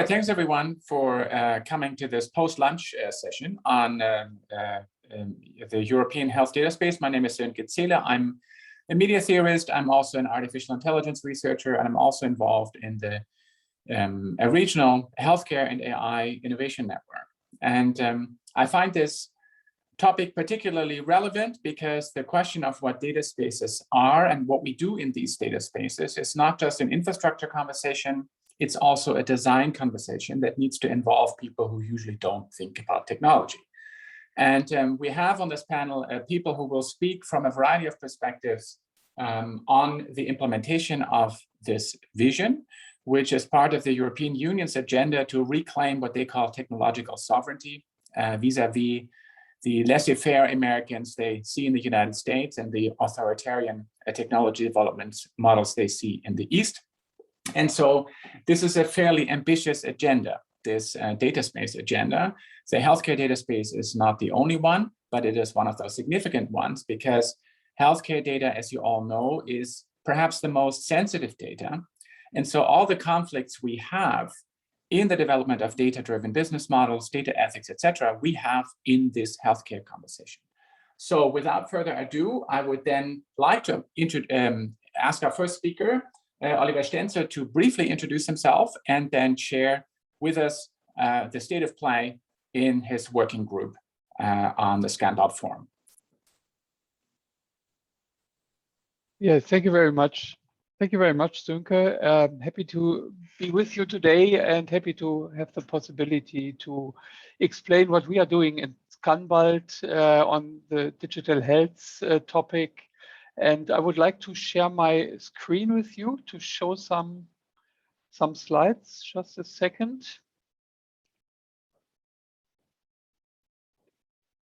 Thanks everyone for coming to this post-lunch session on the European health data space. My name is Sönke Zähler. I'm a media theorist. I'm also an artificial intelligence researcher, and I'm also involved in the a regional healthcare and AI innovation network. And I find this topic particularly relevant because the question of what data spaces are and what we do in these data spaces is not just an infrastructure conversation, it's also a design conversation that needs to involve people who usually don't think about technology. And we have on this panel people who will speak from a variety of perspectives on the implementation of this vision, which is part of the European Union's agenda to reclaim what they call technological sovereignty vis-a-vis the laissez-faire Americans they see in the United States and the authoritarian technology development models they see in the East. And so this is a fairly ambitious agenda, this data space agenda. The healthcare data space is not the only one, but it is one of those significant ones because healthcare data, as you all know, is perhaps the most sensitive data. And so all the conflicts we have in the development of data-driven business models, data ethics, etc., we have in this healthcare conversation. So without further ado, I would then like to ask our first speaker, Oliver Stenzel, to briefly introduce himself and then share with us the state of play in his working group on the ScanBalt forum. Yeah, thank you very much. Thank you very much, Sönke. Happy to be with you today and happy to have the possibility to explain what we are doing in ScanBalt on the digital health topic. And I would like to share my screen with you to show some slides. Just a second.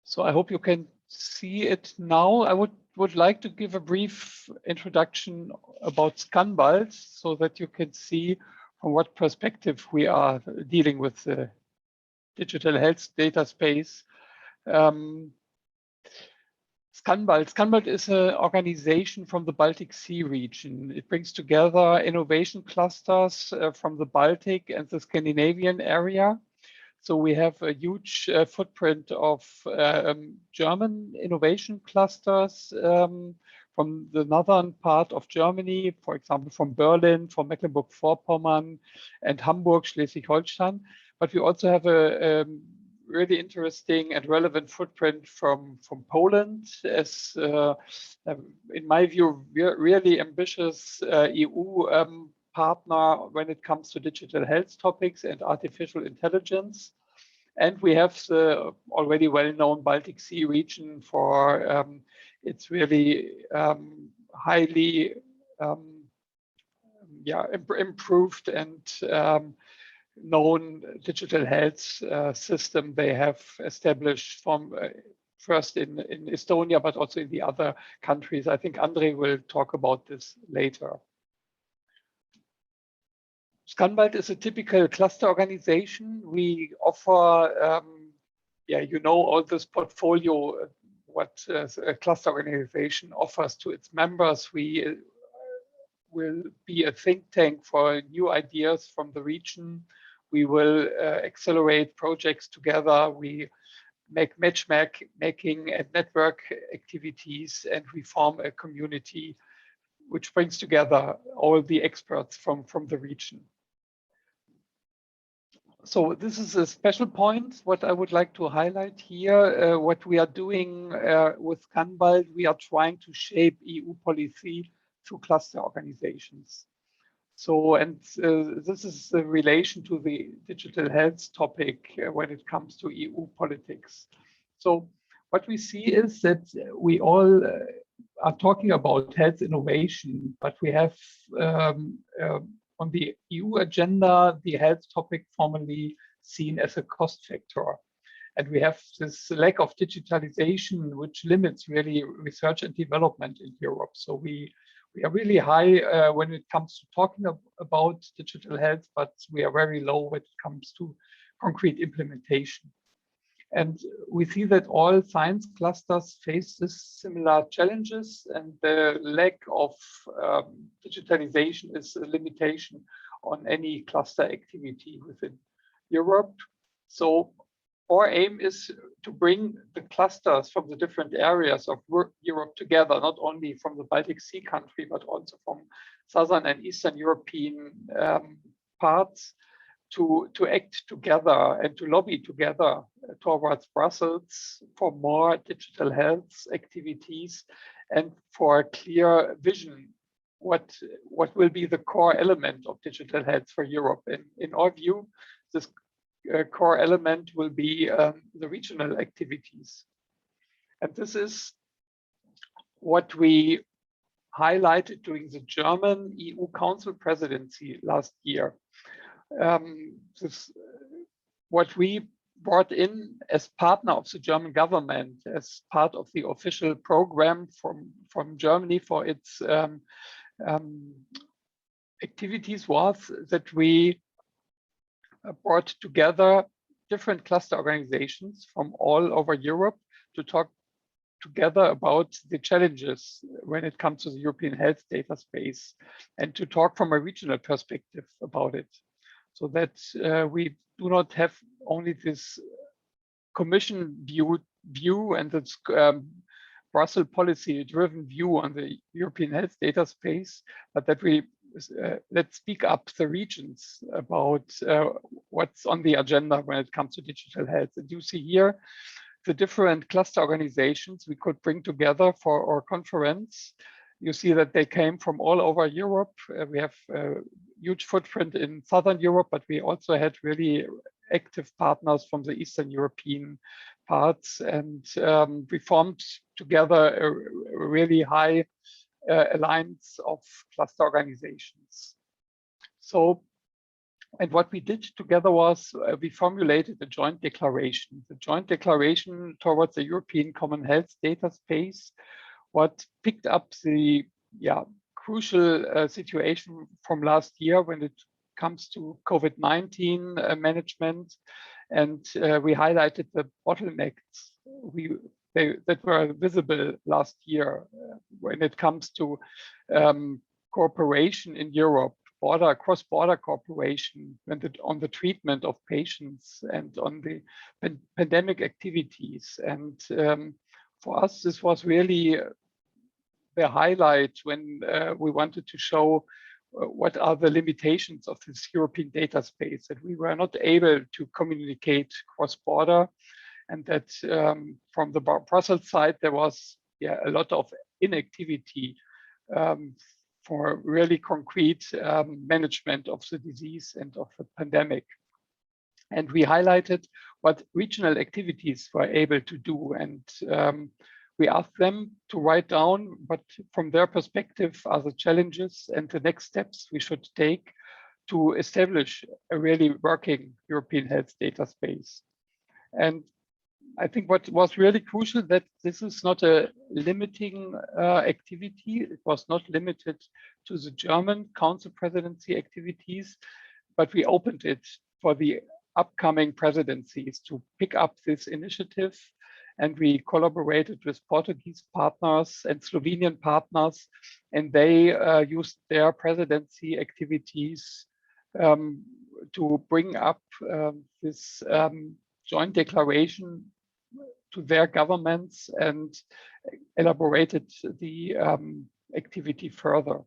So I hope you can see it now. I would like to give a brief introduction about ScanBalt so that you can see from what perspective we are dealing with the digital health data space. ScanBalt is an organization from the Baltic Sea region. It brings together innovation clusters from the Baltic and the Scandinavian area. So we have a huge footprint of German innovation clusters from the northern part of Germany, for example, from Berlin, from Mecklenburg-Vorpommern and Hamburg, Schleswig-Holstein. But we also have a really interesting and relevant footprint from Poland as, in my view, really ambitious EU partner when it comes to digital health topics and artificial intelligence. And we have the already well-known Baltic Sea region for its really highly improved and known digital health system they have established from first in Estonia, but also in the other countries. I think Andre will talk about this later. ScanBalt is a typical cluster organization. We offer, you know, all this portfolio, what a cluster organization offers to its members. We will be a think tank for new ideas from the region. We will accelerate projects together. We make matchmaking and network activities, and we form a community which brings together all the experts from the region. So this is a special point, what I would like to highlight here. What we are doing with ScanBalt, we are trying to shape EU policy through cluster organizations. So, and this is the relation to the digital health topic when it comes to EU politics. So what we see is that we all are talking about health innovation, but we have on the EU agenda, the health topic formerly seen as a cost factor. And we have this lack of digitalization, which limits really research and development in Europe. So we are really high when it comes to talking about digital health, but we are very low when it comes to concrete implementation. And we see that all science clusters face this similar challenges, and the lack of digitalization is a limitation on any cluster activity within Europe. So our aim is to bring the clusters from the different areas of Europe together, not only from the Baltic Sea country, but also from Southern and Eastern European parts, to act together and to lobby together towards Brussels for more digital health activities and for a clear vision what will be the core element of digital health for Europe. In our view, this core element will be the regional activities. And this is what we highlighted during the German EU Council presidency last year. What we brought in as partner of the German government, as part of the official program from Germany for its activities, was that we brought together different cluster organizations from all over Europe to talk together about the challenges when it comes to the European health data space, and to talk from a regional perspective about it, so that we do not have only this Commission view and this Brussels policy-driven view on the European health data space, but that we let's speak up the regions about what's on the agenda when it comes to digital health. And you see here the different cluster organizations we could bring together for our conference. You see that they came from all over Europe. We have a huge footprint in Southern Europe, but we also had really active partners from the Eastern European parts, and we formed together a really high alliance of cluster organizations. So, and what we did together was we formulated a joint declaration. The joint declaration towards the European Common Health Data Space, what picked up the crucial situation from last year when it comes to COVID-19 management, and we highlighted the bottlenecks that were visible last year when it comes to cooperation in Europe, cross-border cooperation on the treatment of patients and on the pandemic activities. And for us, this was really the highlight when we wanted to show what are the limitations of this European data space, that we were not able to communicate cross-border, and that from the Brussels side, there was a lot of inactivity for really concrete management of the disease and of the pandemic. And we highlighted what regional activities were able to do, and we asked them to write down what, from their perspective, are the challenges and the next steps we should take to establish a really working European health data space. And I think what was really crucial, that this is not a limiting activity. It was not limited to the German Council presidency activities, but we opened it for the upcoming presidencies to pick up this initiative. And we collaborated with Portuguese partners and Slovenian partners, and they used their presidency activities to bring up this joint declaration to their governments and elaborated the activity further.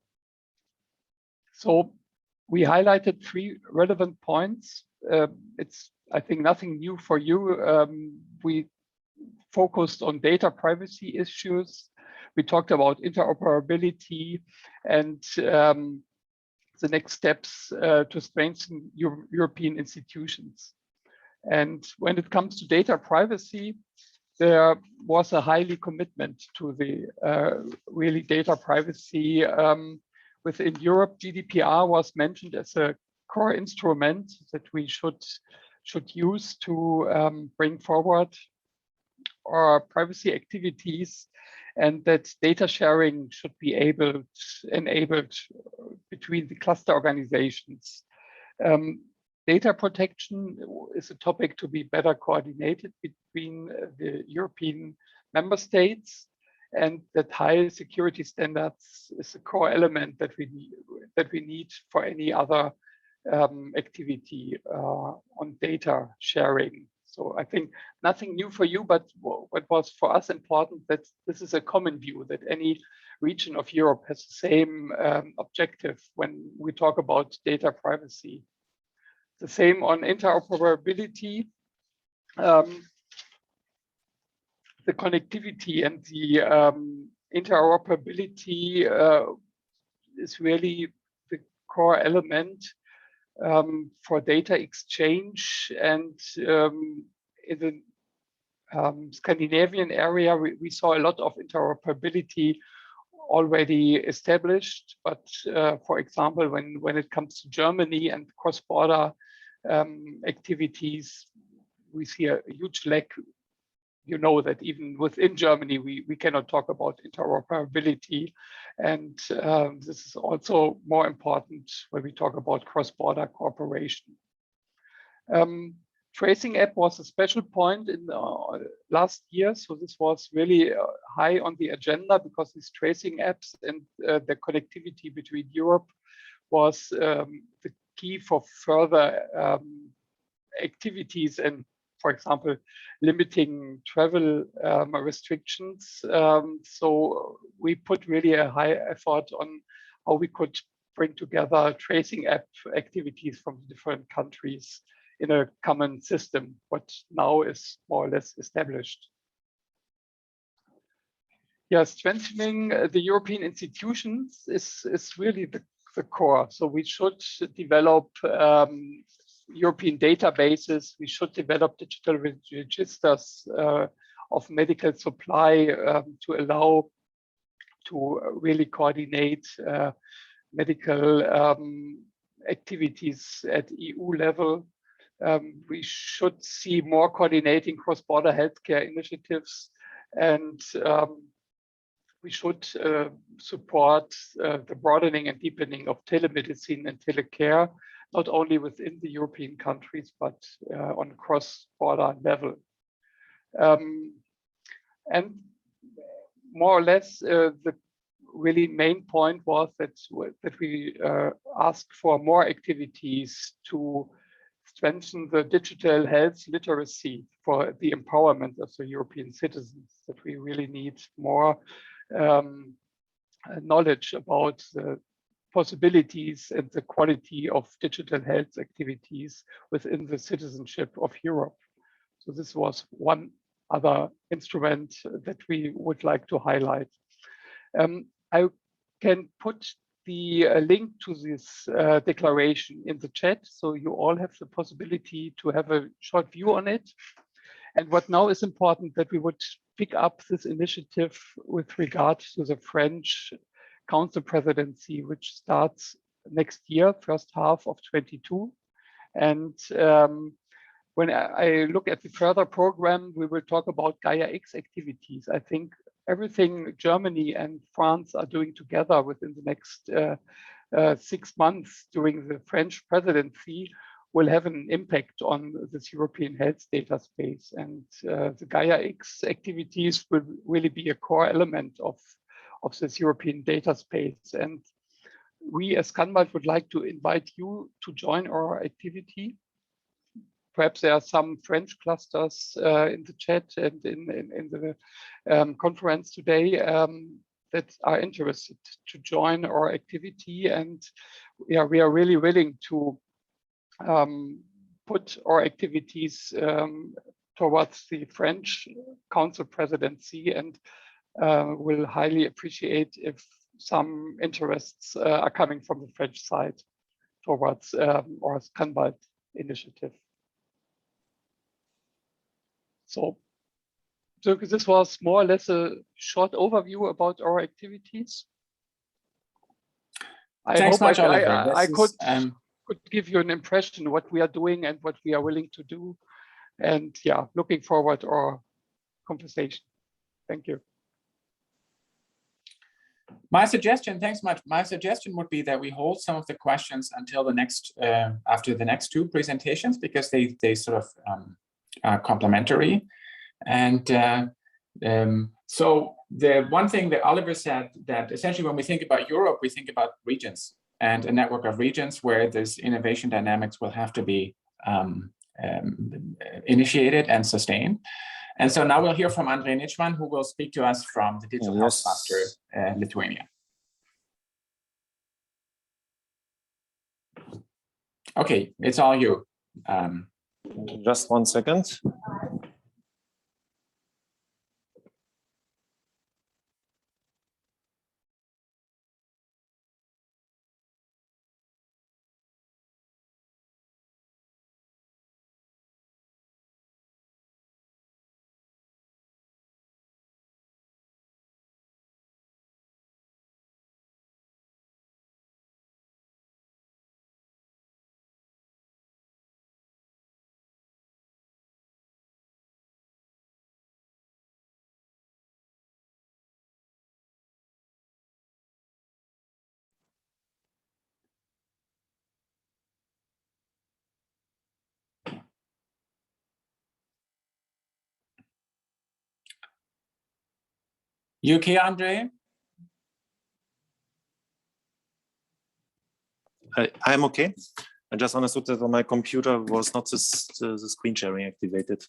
So we highlighted 3 relevant points. It's, I think, nothing new for you. We focused on data privacy issues. We talked about interoperability and the next steps to strengthen European institutions. And when it comes to data privacy, there was a highly commitment to the really data privacy within Europe. GDPR was mentioned as a core instrument that we should use to bring forward our privacy activities, and that data sharing should be enabled between the cluster organizations. Data protection is a topic to be better coordinated between the European member states, and that high security standards is a core element that we need for any other activity on data sharing. So I think nothing new for you, but what was for us important, that this is a common view, that any region of Europe has the same objective when we talk about data privacy. The same on interoperability. The connectivity and the interoperability is really the core element for data exchange. And in the Scandinavian area, we saw a lot of interoperability already established. But for example, when it comes to Germany and cross-border activities, we see a huge lack. You know that even within Germany, we cannot talk about interoperability. And this is also more important when we talk about cross-border cooperation. Tracing app was a special point in last year. So this was really high on the agenda, because these tracing apps and the connectivity between Europe was the key for further activities, and for example, limiting travel restrictions. So we put really a high effort on how we could bring together tracing app activities from different countries in a common system, what now is more or less established. Yeah, strengthening the European institutions is really the core. So we should develop European databases. We should develop digital registers of medical supply to allow to really coordinate medical activities at EU level. We should see more coordinating cross-border healthcare initiatives, and we should support the broadening and deepening of telemedicine and telecare, not only within the European countries, but on cross-border level. And more or less, the really main point was that we asked for more activities to strengthen the digital health literacy for the empowerment of the European citizens, that we really need more knowledge about the possibilities and the quality of digital health activities within the citizenship of Europe. So this was one other instrument that we would like to highlight. I can put the link to this declaration in the chat, so you all have the possibility to have a short view on it. And what now is important, that we would pick up this initiative with regard to the French Council presidency, which starts next year, first half of 22. And when I look at the further program, we will talk about Gaia X activities. I think everything Germany and France are doing together within the next 6 months during the French presidency will have an impact on this European health data space. And the Gaia X activities will really be a core element of this European data space. And we as ScanBalt would like to invite you to join our activity. Perhaps there are some French clusters in the chat and in the conference today that are interested to join our activity. And yeah, we are really willing to put our activities towards the French Council presidency, and will highly appreciate if some interests are coming from the French side towards our ScanBalt initiative. So this was more or less a short overview about our activities. Thanks much, Oliver. I could give you an impression what we are doing and what we are willing to do. And yeah, looking forward to our conversation. Thank you. My suggestion, thanks much. My suggestion would be that we hold some of the questions until the next, after the next two presentations, because they sort of are complementary. And so the one thing that Oliver said, that essentially when we think about Europe, we think about regions. and a network of regions where this innovation dynamics will have to be initiated and sustained. And so now we'll hear from Andrej Ničman, who will speak to us from the Digital Health Cluster, Lithuania. Okay, it's all you. Just 1 second. You okay, Andrej? I'm okay. I just understood that on my computer was not the screen sharing activated.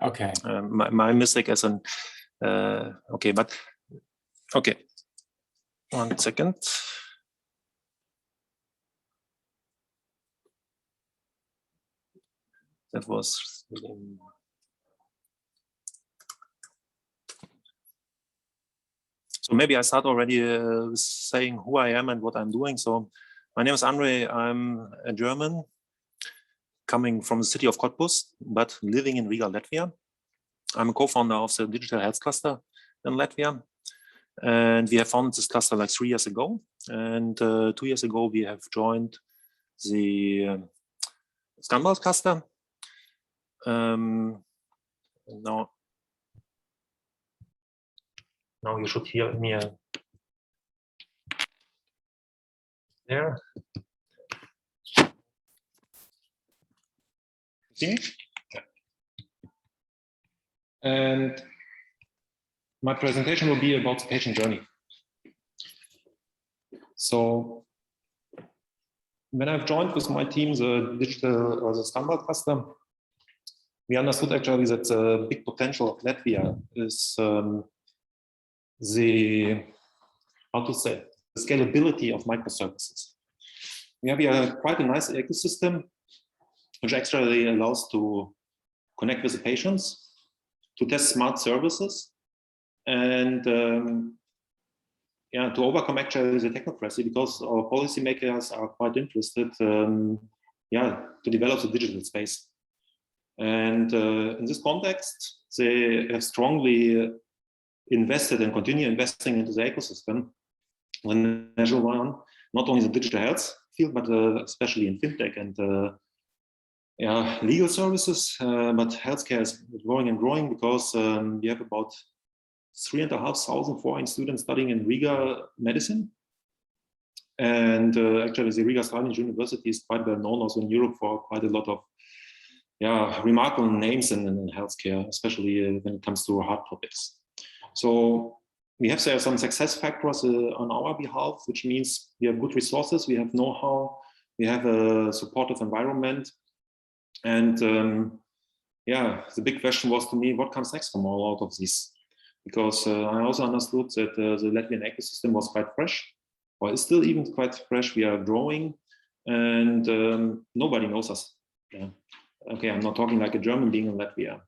Okay. My mistake as an okay, but okay. 1 second. That was. So maybe I start already saying who I am and what I'm doing. So my name is Andrej. I'm a German coming from the city of Cottbus, but living in Riga, Latvia. I'm a co-founder of the Digital Health Cluster in Latvia. And we have founded this cluster like 3 years ago. And 2 years ago, we have joined the ScanBalt cluster. Now you should hear me there. See me? And my presentation will be about the patient journey. So when I've joined with my team the digital or the ScanBalt cluster, we understood actually that the big potential of Latvia is the scalability of microservices. We have quite a nice ecosystem, which actually allows to connect with the patients, to test smart services, and to overcome actually the technocracy, because our policymakers are quite interested to develop the digital space. And in this context, they have strongly invested and continue investing into the ecosystem, the national one, not only the digital health field, but especially in fintech and legal services. But healthcare is growing and growing because we have about 3,500 foreign students studying in Riga medicine. And actually, the Riga Science University is quite well known also in Europe for quite a lot of remarkable names in healthcare, especially when it comes to hard topics. So we have there some success factors on our behalf, which means we have good resources, we have know-how, we have a supportive environment. And the big question was to me, what comes next from all out of this? Because I also understood that the Latvian ecosystem was quite fresh, or is still even quite fresh. We are growing, and nobody knows us. Yeah. Okay, I'm not talking like a German being in Latvia.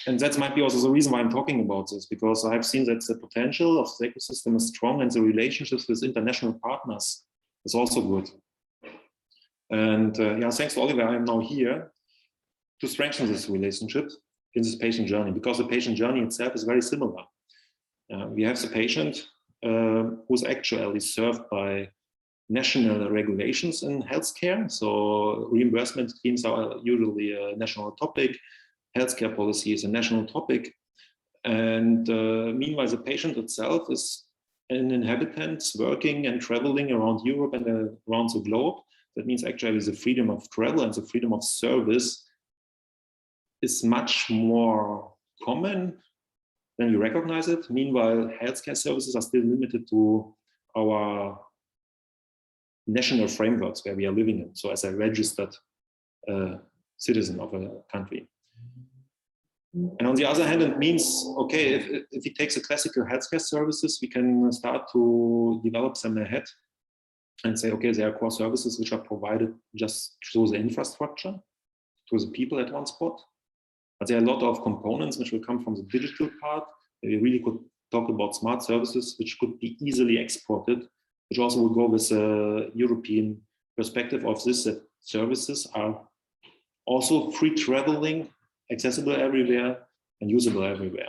And that might be also the reason why I'm talking about this, because I've seen that the potential of the ecosystem is strong and the relationships with international partners is also good. And thanks to Oliver, I am now here to strengthen this relationship in this patient journey, because the patient journey itself is very similar. We have the patient who's actually served by national regulations in healthcare. So reimbursement schemes are usually a national topic. Healthcare policy is a national topic. And meanwhile, the patient itself is an inhabitant working and traveling around Europe and around the globe. That means actually the freedom of travel and the freedom of service is much more common than we recognize it. Meanwhile, healthcare services are still limited to our national frameworks where we are living in. So as a registered citizen of a country. And on the other hand, it means, okay, if it takes a classical healthcare services, we can start to develop them ahead and say, okay, there are core services which are provided just through the infrastructure, to the people at one spot. But there are a lot of components which will come from the digital part. We really could talk about smart services, which could be easily exported, which also will go with a European perspective of this, that services are also free traveling, accessible everywhere, and usable everywhere.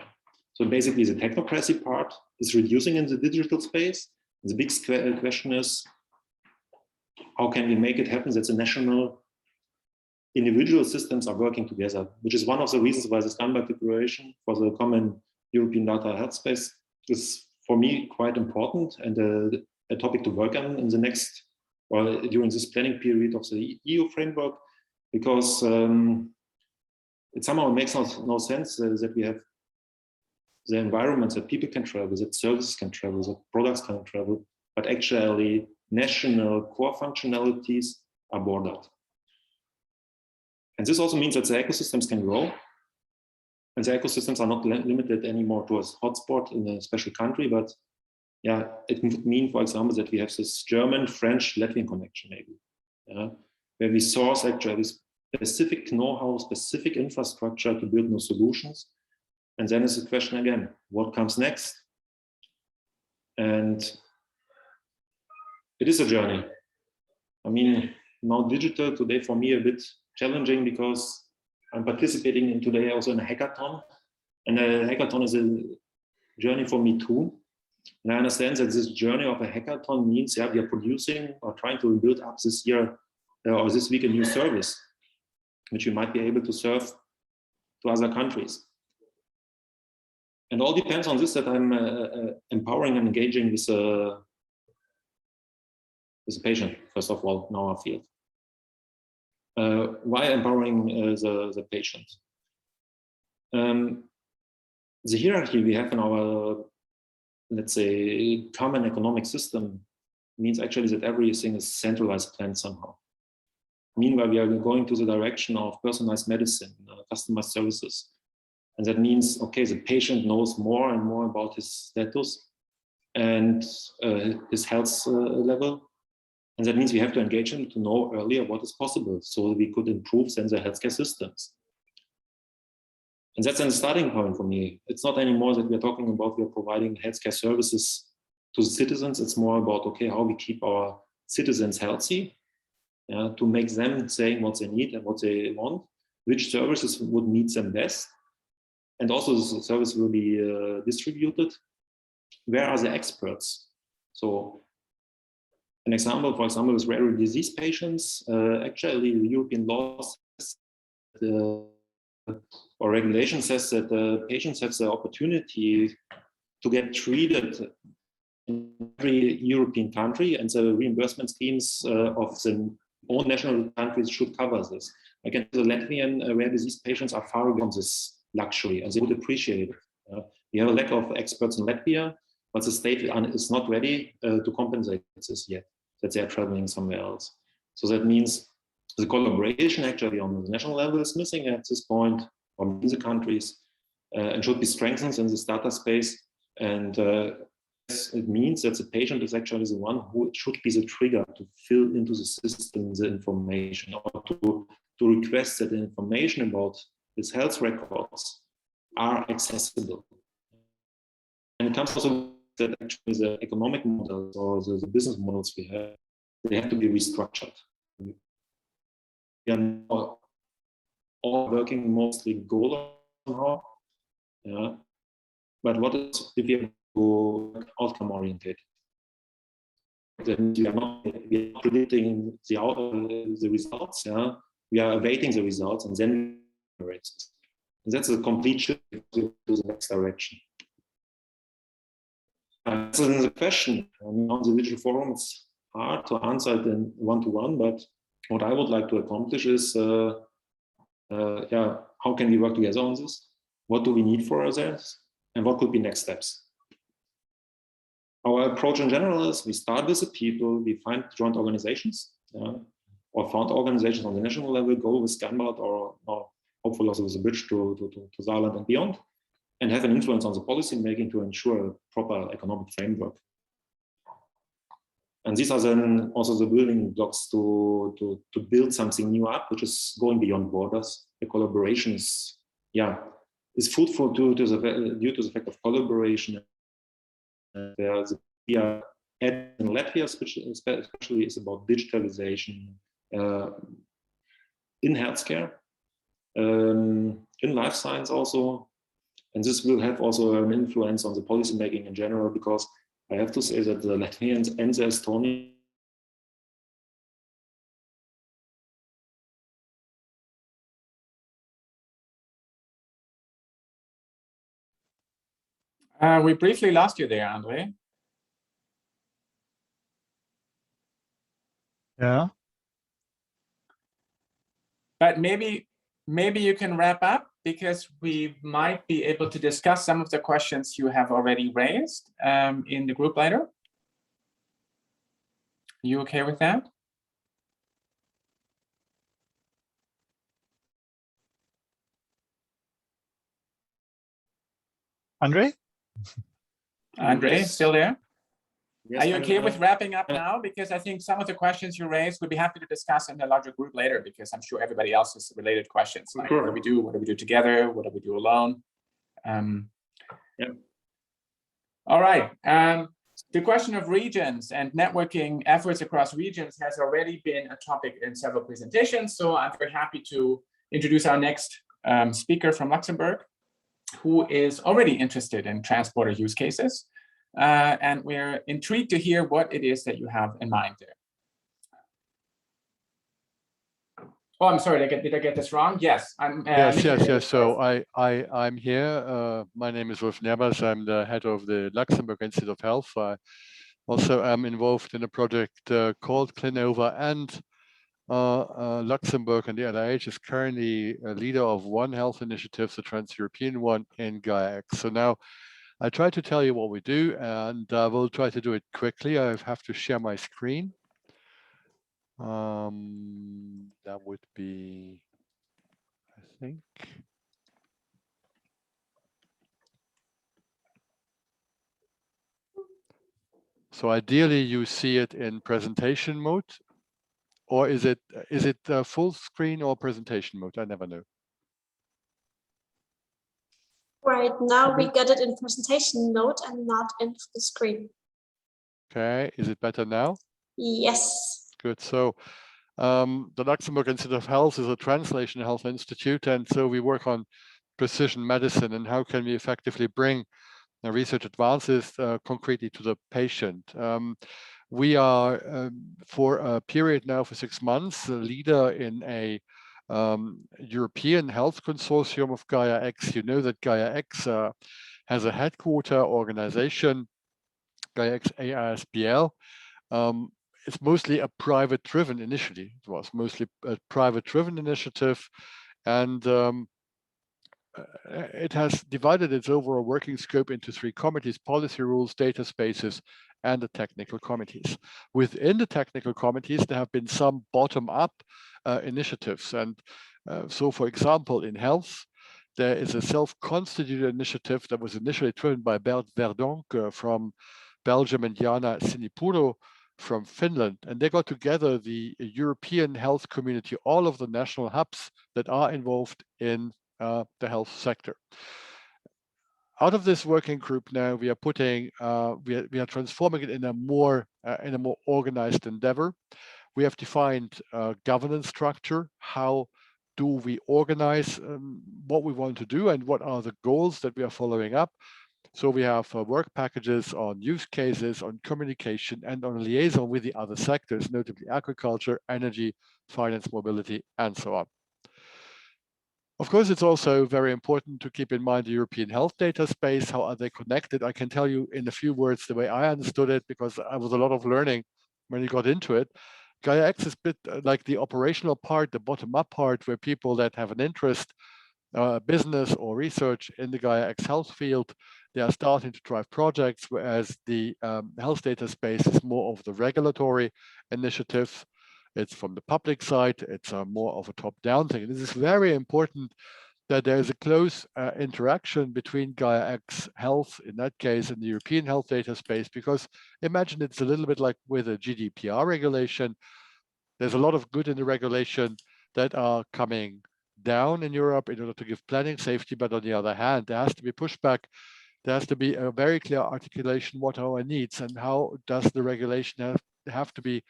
So basically the technocracy part is reducing in the digital space. The big question is, how can we make it happen that the national individual systems are working together, which is one of the reasons why the ScanBalt declaration for the common European data health space is for me quite important and a topic to work on in the next, or during this planning period of the EU framework, because it somehow makes no sense that we have the environments that people can travel, that services can travel, that products can travel, but actually national core functionalities are bordered. And this also means that the ecosystems can grow, and the ecosystems are not limited anymore to a hotspot in a special country, but yeah, it would mean, for example, that we have this German, French, Latvian connection maybe, where we source actually specific know-how, specific infrastructure to build new solutions. And then is the question again, what comes next? And it is a journey. I mean, now digital today for me a bit challenging because I'm participating in today also in a hackathon. And a hackathon is a journey for me too. And I understand that this journey of a hackathon means, yeah, we are producing or trying to build up this year or this week a new service, which we might be able to serve to other countries. And all depends on this, that I'm empowering and engaging with a patient, first of all, in our field. Why empowering the patient? The hierarchy we have in our, let's say, common economic system means actually that everything is centralized planned somehow. Meanwhile, we are going to the direction of personalized medicine, customized services. And that means, okay, the patient knows more and more about his status and his health level. And that means we have to engage him to know earlier what is possible so we could improve then the healthcare systems. And that's a starting point for me. It's not anymore that we're talking about we're providing healthcare services to the citizens. It's more about, okay, how we keep our citizens healthy, to make them saying what they need and what they want, which services would need them best. And also the service will be distributed. Where are the experts? So an example, for example, is rare disease patients. Actually, the European law says or regulation says that the patients have the opportunity to get treated in every European country, and the reimbursement schemes of the own national countries should cover this. Again, the Latvian rare disease patients are far beyond this luxury, and they would appreciate it. We have a lack of experts in Latvia, but the state is not ready to compensate this yet, that they are traveling somewhere else. So that means the collaboration actually on the national level is missing at this point, or in the countries, and should be strengthened in this data space. And it means that the patient is actually the one who should be the trigger to fill into the system the information, or to request that the information about his health records are accessible. And it comes also that actually the economic models or the business models we have, they have to be restructured. We are now all working mostly goal somehow, but what is if you go outcome oriented? Then we are not predicting the results. We are awaiting the results and then races. And that's a complete shift to the next direction. So the question on the digital forum, it's hard to answer it in one-to-one, but what I would like to accomplish is, how can we work together on this? What do we need for ourselves? And what could be next steps? Our approach in general is we start with the people, we find joint organizations, or found organizations on the national level, go with ScanBalt or hopefully also with a bridge to Saarland and beyond, and have an influence on the policy making to ensure a proper economic framework. And these are then also the building blocks to build something new up, which is going beyond borders. The collaboration is fruitful due to the fact of collaboration. There's in Latvia, especially is about digitalization in healthcare, in life science also, and this will have also an influence on the policy making in general, because I have to say that the Latvians and the Estonians we briefly lost you there, Andre. Yeah. But maybe you can wrap up, because we might be able to discuss some of the questions you have already raised in the group later. You okay with that? Andre? Andre, Yes. still there? Yes, Are you okay with wrapping up now? Because I think some of the questions you raised, we'd be happy to discuss in the larger group later, because I'm sure everybody else has related questions. Like, sure. What do we do together? What do we do alone? All right. The question of regions and networking efforts across regions has already been a topic in several presentations. So I'm very happy to introduce our next speaker from Luxembourg, who is already interested in transporter use cases. And we're intrigued to hear what it is that you have in mind there. Oh, I'm sorry, did I get this wrong? Yes, I'm. Yes. So I'm here. My name is Wolf Nerbas. I'm the head of the Luxembourg Institute of Health. I also am involved in a project called Clinova, and Luxembourg and the LIH is currently a leader of one health initiative, the Trans-European one in Gaia-X. So now I try to tell you what we do, and I will try to do it quickly. I have to share my screen. That would be, I think. So ideally, you see it in presentation mode, or is it full screen or presentation mode? I never know. Right now we get it in presentation mode and not in the screen. Okay, is it better now? Yes. Good. So the Luxembourg Institute of Health is a translation health institute, and so we work on precision medicine and how can we effectively bring research advances concretely to the patient. We are, for a period now for 6 months, a leader in a European health consortium of Gaia-X. You know that Gaia-X has a headquarter organization, Gaia-X AISBL. It's mostly a private-driven initiative. It was mostly a private-driven initiative, and it has divided its overall working scope into 3 committees: policy rules, data spaces, and the technical committees. Within the technical committees, there have been some bottom-up initiatives. And so, for example, in health, there is a self-constituted initiative that was initially driven by Bert Verdonk from Belgium and Jana Sinipuro from Finland. And they got together the European health community, all of the national hubs that are involved in the health sector. Out of this working group now, we are putting, we are transforming it in a more organized endeavor. We have defined governance structure. How do we organize what we want to do, and what are the goals that we are following up? So we have work packages on use cases, on communication, and on liaison with the other sectors, notably agriculture, energy, finance, mobility, and so on. Of course, it's also very important to keep in mind the European health data space. How are they connected? I can tell you in a few words the way I understood it, because I was a lot of learning when you got into it. Gaia-X is a bit like the operational part, the bottom-up part, where people that have an interest business or research in the Gaia X health field. They are starting to drive projects, whereas the health data space is more of the regulatory initiative. It's from the public side. It's more of a top-down thing. This is very important that there is a close interaction between Gaia X Health, in that case, and the European health data space, because imagine it's a little bit like with a GDPR regulation. There's a lot of good in the regulation that are coming down in Europe in order to give planning safety, but on the other hand, there has to be pushback. There has to be a very clear articulation what are our needs and how does the regulation have to be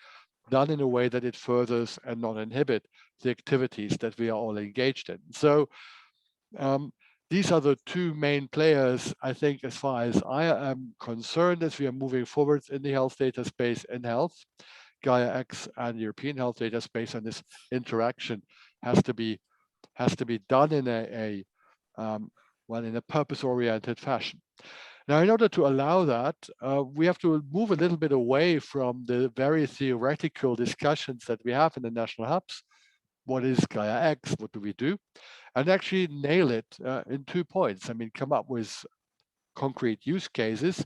done in a way that it furthers and not inhibit the activities that we are all engaged in. So these are the two main players, I think, as far as I am concerned, as we are moving forward in the health data space in health. Gaia X and European health data space, and this interaction has to be done in in a purpose-oriented fashion. Now, in order to allow that, we have to move a little bit away from the very theoretical discussions that we have in the national hubs. What is Gaia X? What do we do? And actually nail it in 2 points. I mean, come up with concrete use cases.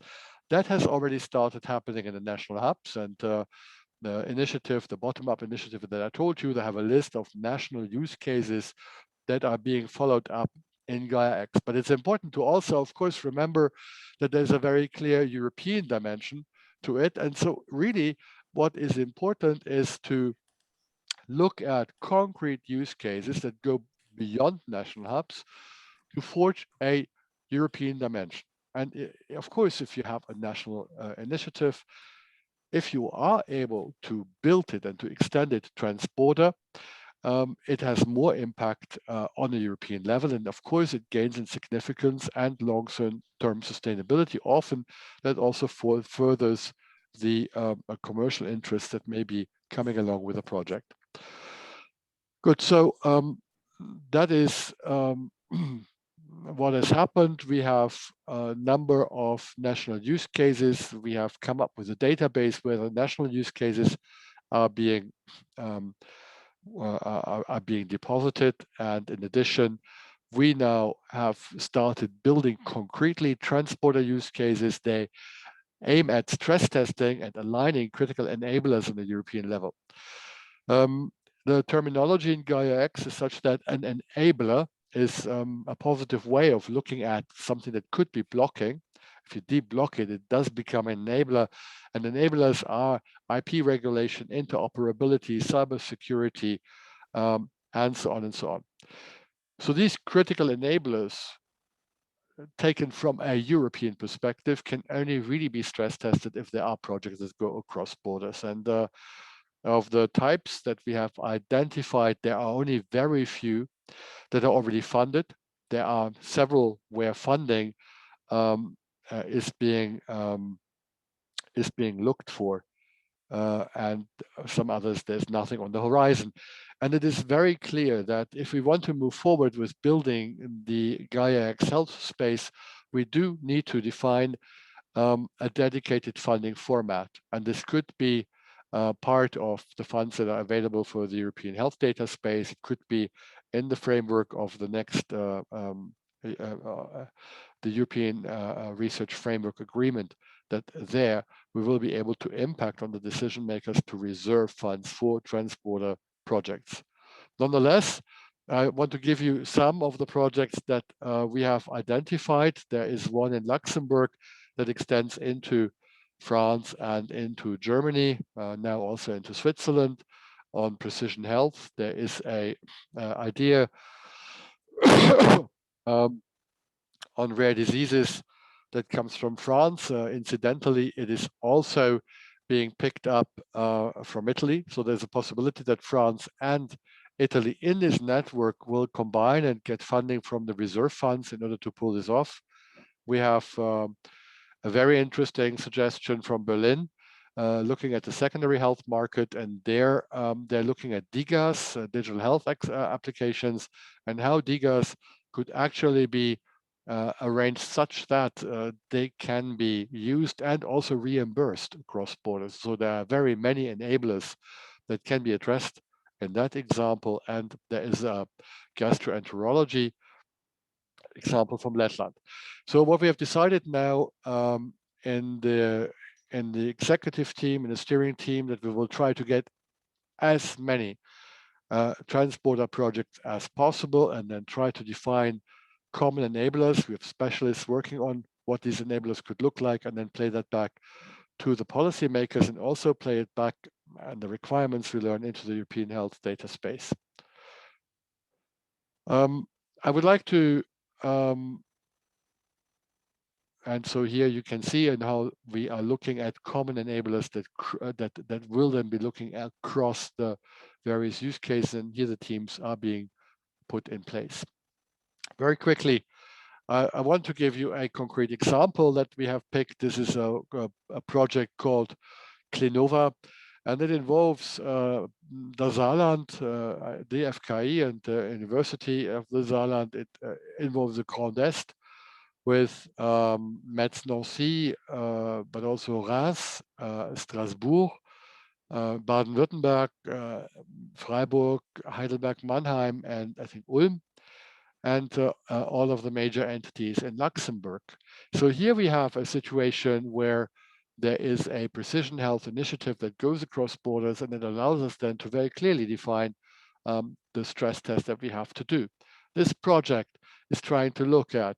That has already started happening in the national hubs, and the initiative, the bottom-up initiative that I told you, they have a list of national use cases that are being followed up in Gaia X. But it's important to also, of course, remember that there's a very clear European dimension to it. And so really what is important is to look at concrete use cases that go beyond national hubs to forge a European dimension. And of course, if you have a national initiative, if you are able to build it and to extend it trans-border, it has more impact on a European level. And of course, it gains in significance and long-term sustainability. Often that also furthers the commercial interest that may be coming along with a project. Good, so that is what has happened. We have a number of national use cases. We have come up with a database where the national use cases are being deposited, and in addition, we now have started building concretely transporter use cases. They aim at stress testing and aligning critical enablers on the European level. The terminology in Gaia X is such that an enabler is a positive way of looking at something that could be blocking. If you de-block it, it does become an enabler. And enablers are IP regulation, interoperability, cybersecurity, and so on and so on. So these critical enablers, taken from a European perspective, can only really be stress tested if there are projects that go across borders. And of the types that we have identified, there are only very few that are already funded. There are several where funding is being looked for, and some others there's nothing on the horizon. And it is very clear that if we want to move forward with building the Gaia X health space, we do need to define a dedicated funding format, and this could be part of the funds that are available for the European health data space. It could be in the framework of the next the European Research Framework Agreement, that there we will be able to impact on the decision makers to reserve funds for trans-border projects. Nonetheless, I want to give you some of the projects that we have identified. There is one in Luxembourg that extends into France and into Germany, now also into Switzerland on precision health. There is a idea on rare diseases that comes from France. Incidentally, it is also being picked up from Italy. So there's a possibility that France and Italy in this network will combine and get funding from the reserve funds in order to pull this off. We have a very interesting suggestion from Berlin, looking at the secondary health market, and they're looking at DIGAs, digital health applications, and how DIGAs could actually be arranged such that they can be used and also reimbursed across borders. So there are very many enablers that can be addressed in that example. And there is a gastroenterology example from Letland. So what we have decided now in the executive team and the steering team, that we will try to get as many transporter projects as possible, and then try to define common enablers. We have specialists working on what these enablers could look like, and then play that back to the policymakers, and also play it back and the requirements we learn into the European health data space. I would like to, and so here you can see and how we are looking at common enablers that will then be looking across the various use cases, and here the teams are being put in place. Very quickly, I want to give you a concrete example that we have picked. This is a project called Clinova, and it involves the Saarland, DFKI, and the University of the Saarland. It involves the Grand Est with Metz, Nancy, but also Reims, Strasbourg, Baden-Württemberg, Freiburg, Heidelberg, Mannheim, and I think Ulm, and all of the major entities in Luxembourg. So here we have a situation where there is a precision health initiative that goes across borders, and it allows us then to very clearly define the stress test that we have to do. This project is trying to look at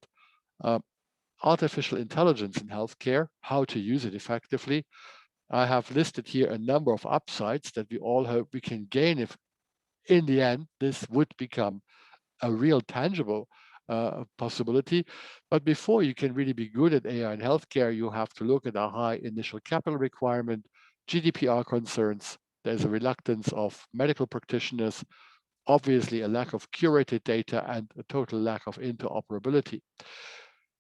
artificial intelligence in healthcare, how to use it effectively. I have listed here a number of upsides that we all hope we can gain if in the end this would become a real tangible possibility. But before you can really be good at AI in healthcare, you have to look at a high initial capital requirement, GDPR concerns. There's a reluctance of medical practitioners, obviously a lack of curated data, and a total lack of interoperability.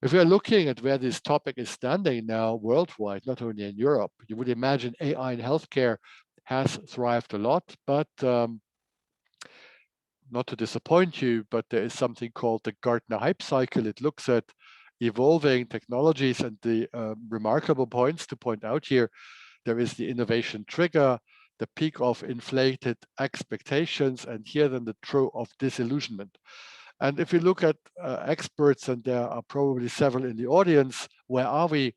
If we are looking at where this topic is standing now worldwide, not only in Europe, you would imagine AI in healthcare has thrived a lot, but not to disappoint you, but there is something called the Gartner hype cycle. It looks at evolving technologies, and the remarkable points to point out here. There is the innovation trigger, the peak of inflated expectations, and here then the trough of disillusionment. And if you look at experts, and there are probably several in the audience, where are we?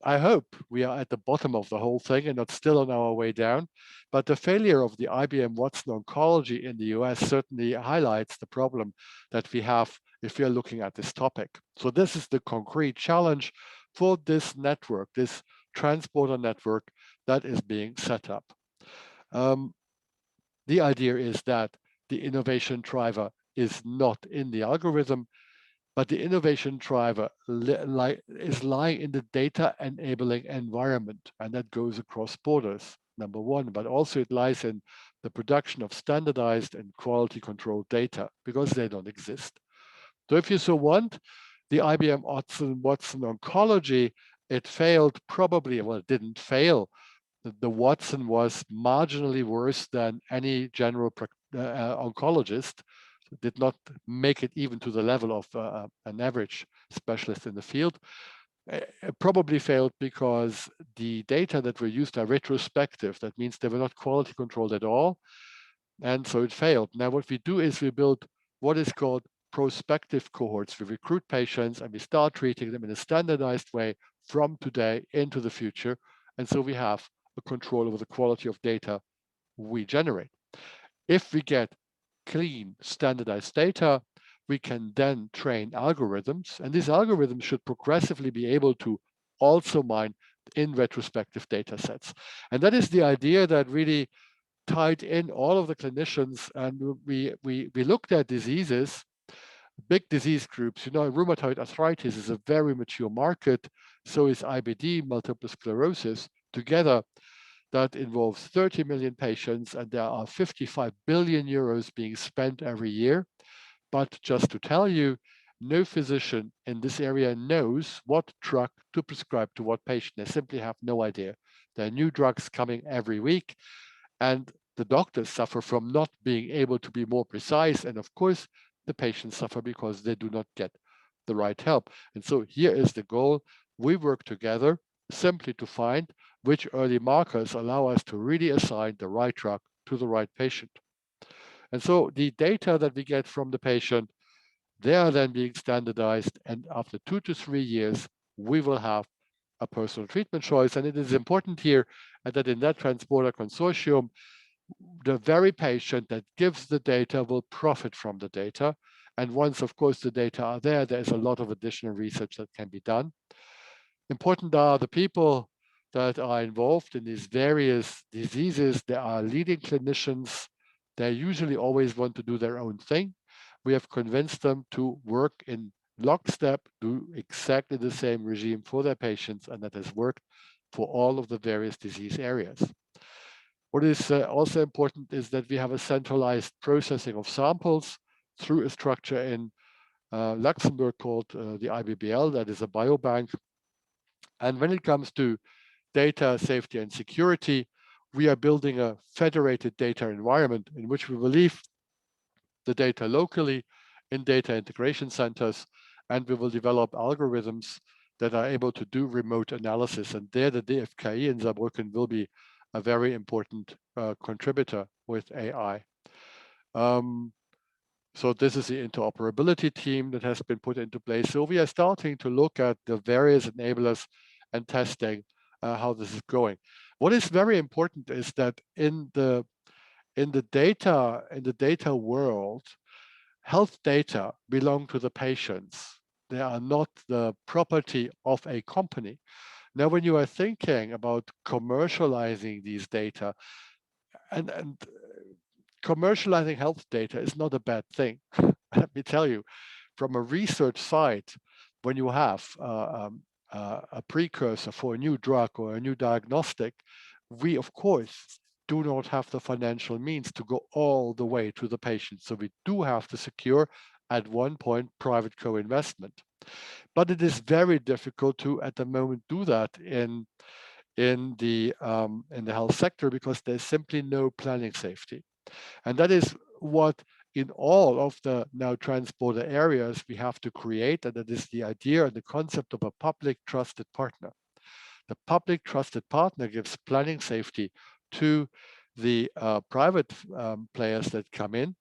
I hope we are at the bottom of the whole thing and not still on our way down. But the failure of the IBM Watson Oncology in the US certainly highlights the problem that we have if we are looking at this topic. So this is the concrete challenge for this network, this transporter network that is being set up. The idea is that the innovation driver is not in the algorithm, but the innovation driver is lying in the data enabling environment, and that goes across borders, number one, but also it lies in the production of standardized and quality controlled data, because they don't exist. So if you so want, the IBM Watson Oncology, it failed probably, well, it didn't fail. The Watson was marginally worse than any general oncologist, did not make it even to the level of an average specialist in the field. It probably failed because the data that were used are retrospective. That means they were not quality controlled at all. And so it failed. Now what we do is we build what is called prospective cohorts. We recruit patients and we start treating them in a standardized way from today into the future. And so we have a control over the quality of data we generate. If we get clean, standardized data, we can then train algorithms, and these algorithms should progressively be able to also mine in retrospective data sets. And that is the idea that really tied in all of the clinicians, and we looked at diseases, big disease groups. You know, rheumatoid arthritis is a very mature market, so is IBD, multiple sclerosis. Together, that involves 30 million patients, and there are 55 billion euros being spent every year. But just to tell you, no physician in this area knows what drug to prescribe to what patient. They simply have no idea. There are new drugs coming every week, and the doctors suffer from not being able to be more precise. And of course, the patients suffer because they do not get the right help. And so here is the goal. We work together simply to find which early markers allow us to really assign the right drug to the right patient. And so the data that we get from the patient They are then being standardized, and after 2 to 3 years, we will have a personal treatment choice. And it is important here that in that transporter consortium, the very patient that gives the data will profit from the data. And once, of course, the data are there, there's a lot of additional research that can be done. Important are the people that are involved in these various diseases. There are leading clinicians. They usually always want to do their own thing. We have convinced them to work in lockstep, do exactly the same regime for their patients, and that has worked for all of the various disease areas. What is also important is that we have a centralized processing of samples through a structure in Luxembourg called the IBBL, that is a biobank. And when it comes to data safety and security, we are building a federated data environment in which we will leave the data locally in data integration centers, and we will develop algorithms that are able to do remote analysis. And there, the DFKI in Saarbrücken will be a very important contributor with AI. So this is the interoperability team that has been put into place. So we are starting to look at the various enablers and testing how this is going. What is very important is that in the data world, health data belong to the patients. They are not the property of a company. Now, when you are thinking about commercializing these data, and commercializing health data is not a bad thing. Let me tell you, from a research side, when you have a precursor for a new drug or a new diagnostic, we, of course, do not have the financial means to go all the way to the patient. So we do have to secure, at one point, private co-investment. But it is very difficult to, at the moment, do that in the health sector because there's simply no planning safety. And that is what in all of the now transporter areas we have to create, and that is the idea and the concept of a public trusted partner. The public trusted partner gives planning safety to the private players that come in.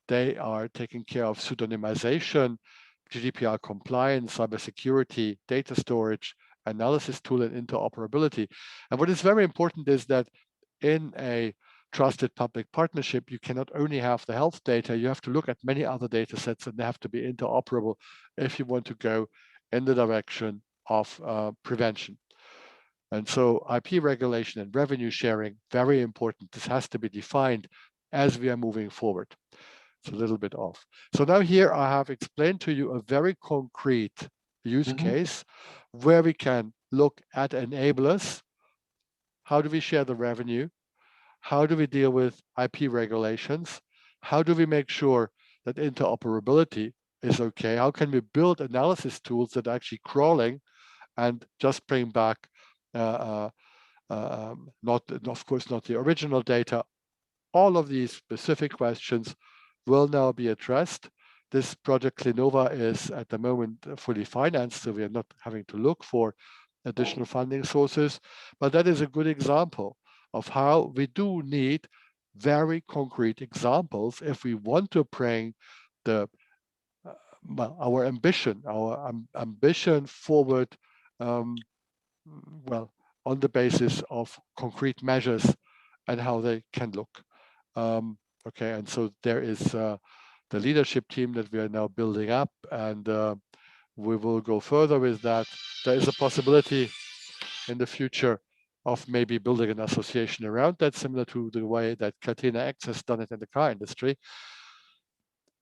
They are taking care of pseudonymization, GDPR compliance, cybersecurity, data storage, analysis tool, and interoperability. And what is very important is that in a trusted public partnership, you cannot only have the health data, you have to look at many other data sets, and they have to be interoperable if you want to go in the direction of prevention. And so IP regulation and revenue sharing, very important. This has to be defined as we are moving forward. It's a little bit off. So now here I have explained to you a very concrete use case where we can look at enablers. How do we share the revenue? How do we deal with IP regulations? How do we make sure that interoperability is okay? How can we build analysis tools that are actually crawling and just bring back, of course, not the original data? All of these specific questions will now be addressed. This project Clinova is at the moment fully financed, so we are not having to look for additional funding sources, but that is a good example of how we do need very concrete examples if we want to bring the our ambition forward, well, on the basis of concrete measures and how they can look. Okay, and so there is the leadership team that we are now building up, and we will go further with that. There is a possibility in the future of maybe building an association around that, similar to the way that Catena X has done it in the car industry.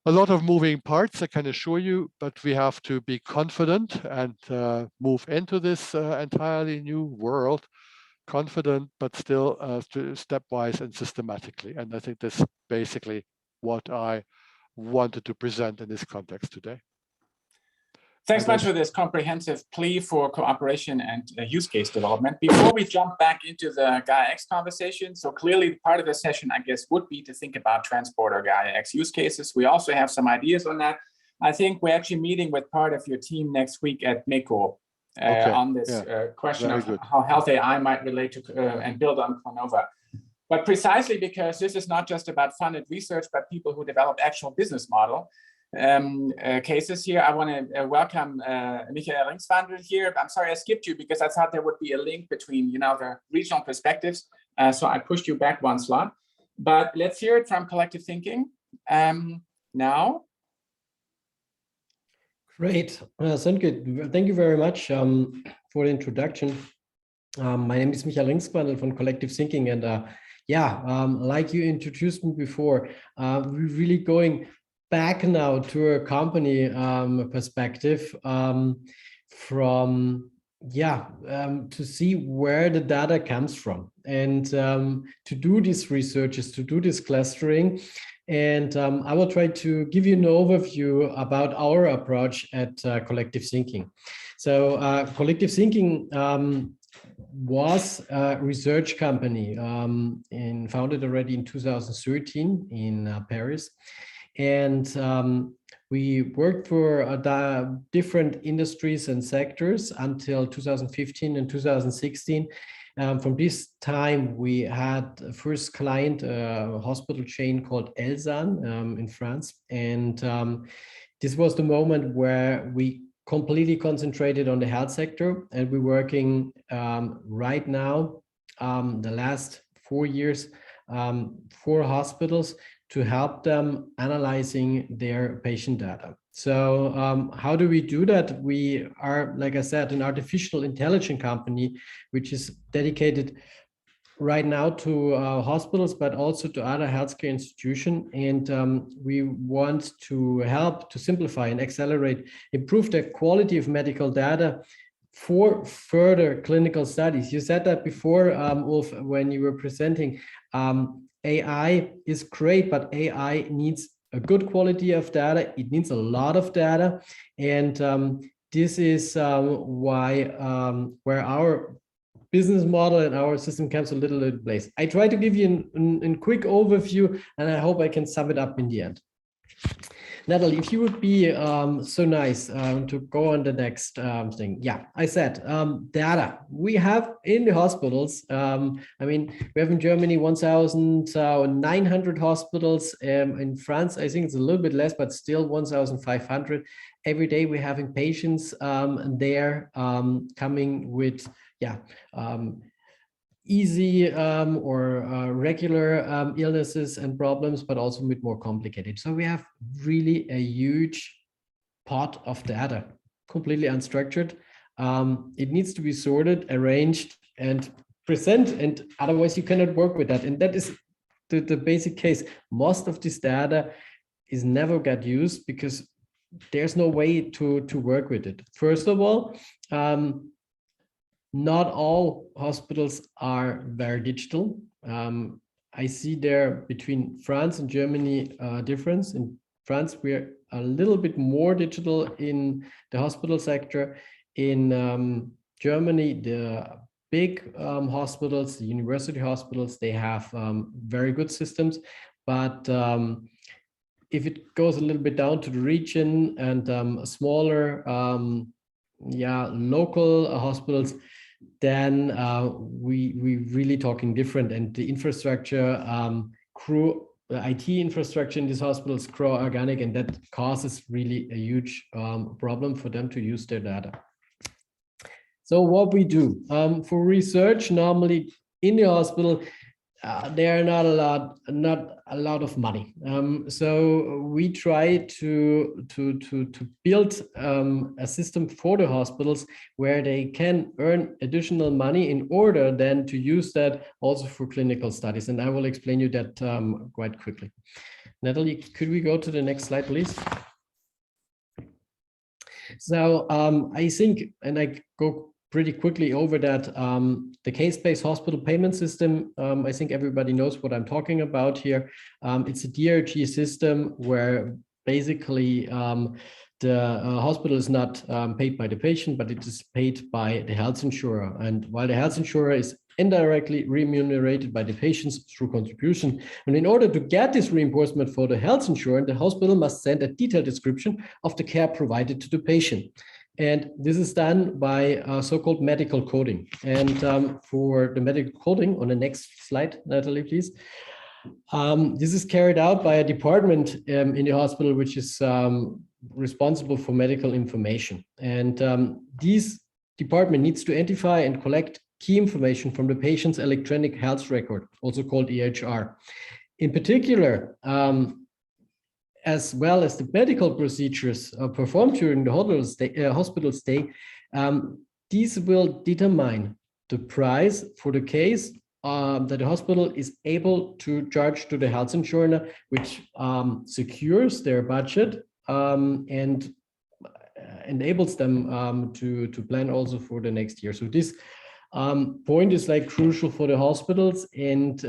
A lot of moving parts, I can assure you, but we have to be confident and move into this entirely new world, confident, but still stepwise and systematically. And I think that's basically what I wanted to present in this context today. Thanks much for this comprehensive plea for cooperation and use case development. Before we jump back into the Gaia-X conversation, so clearly part of the session, I guess, would be to think about transporter Gaia-X use cases. We also have some ideas on that. I think we're actually meeting with part of your team next week at MECO on this question of how health AI might relate to and build on Clinova. But precisely because this is not just about funded research, but people who develop actual business model. cases here. I want to welcome Michael Ringswandel here. I'm sorry I skipped you because I thought there would be a link between, the regional perspectives. So I pushed you back one slot. But let's hear it from Collective Thinking now. Great, Sönke, thank you very much for the introduction. My name is Michael Ringswandel from Collective Thinking, and like you introduced me before, we're really going back now to a company perspective to see where the data comes from, and to do these researches, to do this clustering. And I will try to give you an overview about our approach at Collective Thinking. So Collective Thinking was a research company founded already in 2013 in Paris. And we worked for different industries and sectors until 2015 and 2016. From this time, we had a first client, a hospital chain called Elsan in France. And this was the moment where we completely concentrated on the health sector. And we're working right now, the last 4 years, for hospitals to help them analyzing their patient data. So how do we do that? We are, like I said, an artificial intelligence company, which is dedicated right now to hospitals, but also to other healthcare institutions. And we want to help to simplify and accelerate, improve the quality of medical data for further clinical studies. You said that before, Ulf, when you were presenting. AI is great, but AI needs a good quality of data. It needs a lot of data. And this is where our business model and our system comes a little in place. I try to give you a quick overview, and I hope I can sum it up in the end. Natalie, if you would be so nice to go on the next thing. Yeah, I said data. We have in the hospitals, we have in Germany 1,900 hospitals. In France, I think it's a little bit less, but still 1,500. Every day we're having patients there coming with, easy or regular illnesses and problems, but also a bit more complicated. So we have really a huge pot of data, completely unstructured. It needs to be sorted, arranged, and present, and otherwise you cannot work with that. And that is the basic case. Most of this data is never got used because there's no way to work with it. First of all, not all hospitals are very digital. I see there between France and Germany a difference. In France, we're a little bit more digital in the hospital sector. In Germany, the big hospitals, the university hospitals, they have very good systems. But if it goes a little bit down to the region and smaller, local hospitals, then we really talking different, and the infrastructure the IT infrastructure in these hospitals grow organic, and that causes really a huge problem for them to use their data. So what we do for research, normally in the hospital, there are not a lot of money. So we try to build a system for the hospitals where they can earn additional money in order then to use that also for clinical studies. And I will explain you that quite quickly. Natalie, could we go to the next slide, please? So I think, and I go pretty quickly over that, the case-based hospital payment system, I think everybody knows what I'm talking about here. It's a DRG system where basically the hospital is not paid by the patient, but it is paid by the health insurer. And while the health insurer is indirectly remunerated by the patients through contribution. And in order to get this reimbursement for the health insurer, the hospital must send a detailed description of the care provided to the patient. And this is done by so-called medical coding. And for the medical coding, on the next slide, Natalie, please. This is carried out by a department in the hospital, which is responsible for medical information. And this department needs to identify and collect key information from the patient's electronic health record, also called EHR. In particular, as well as the medical procedures performed during the hospital stay, these will determine the price for the case that the hospital is able to charge to the health insurer, which secures their budget and enables them to plan also for the next year. So this point is like crucial for the hospitals, and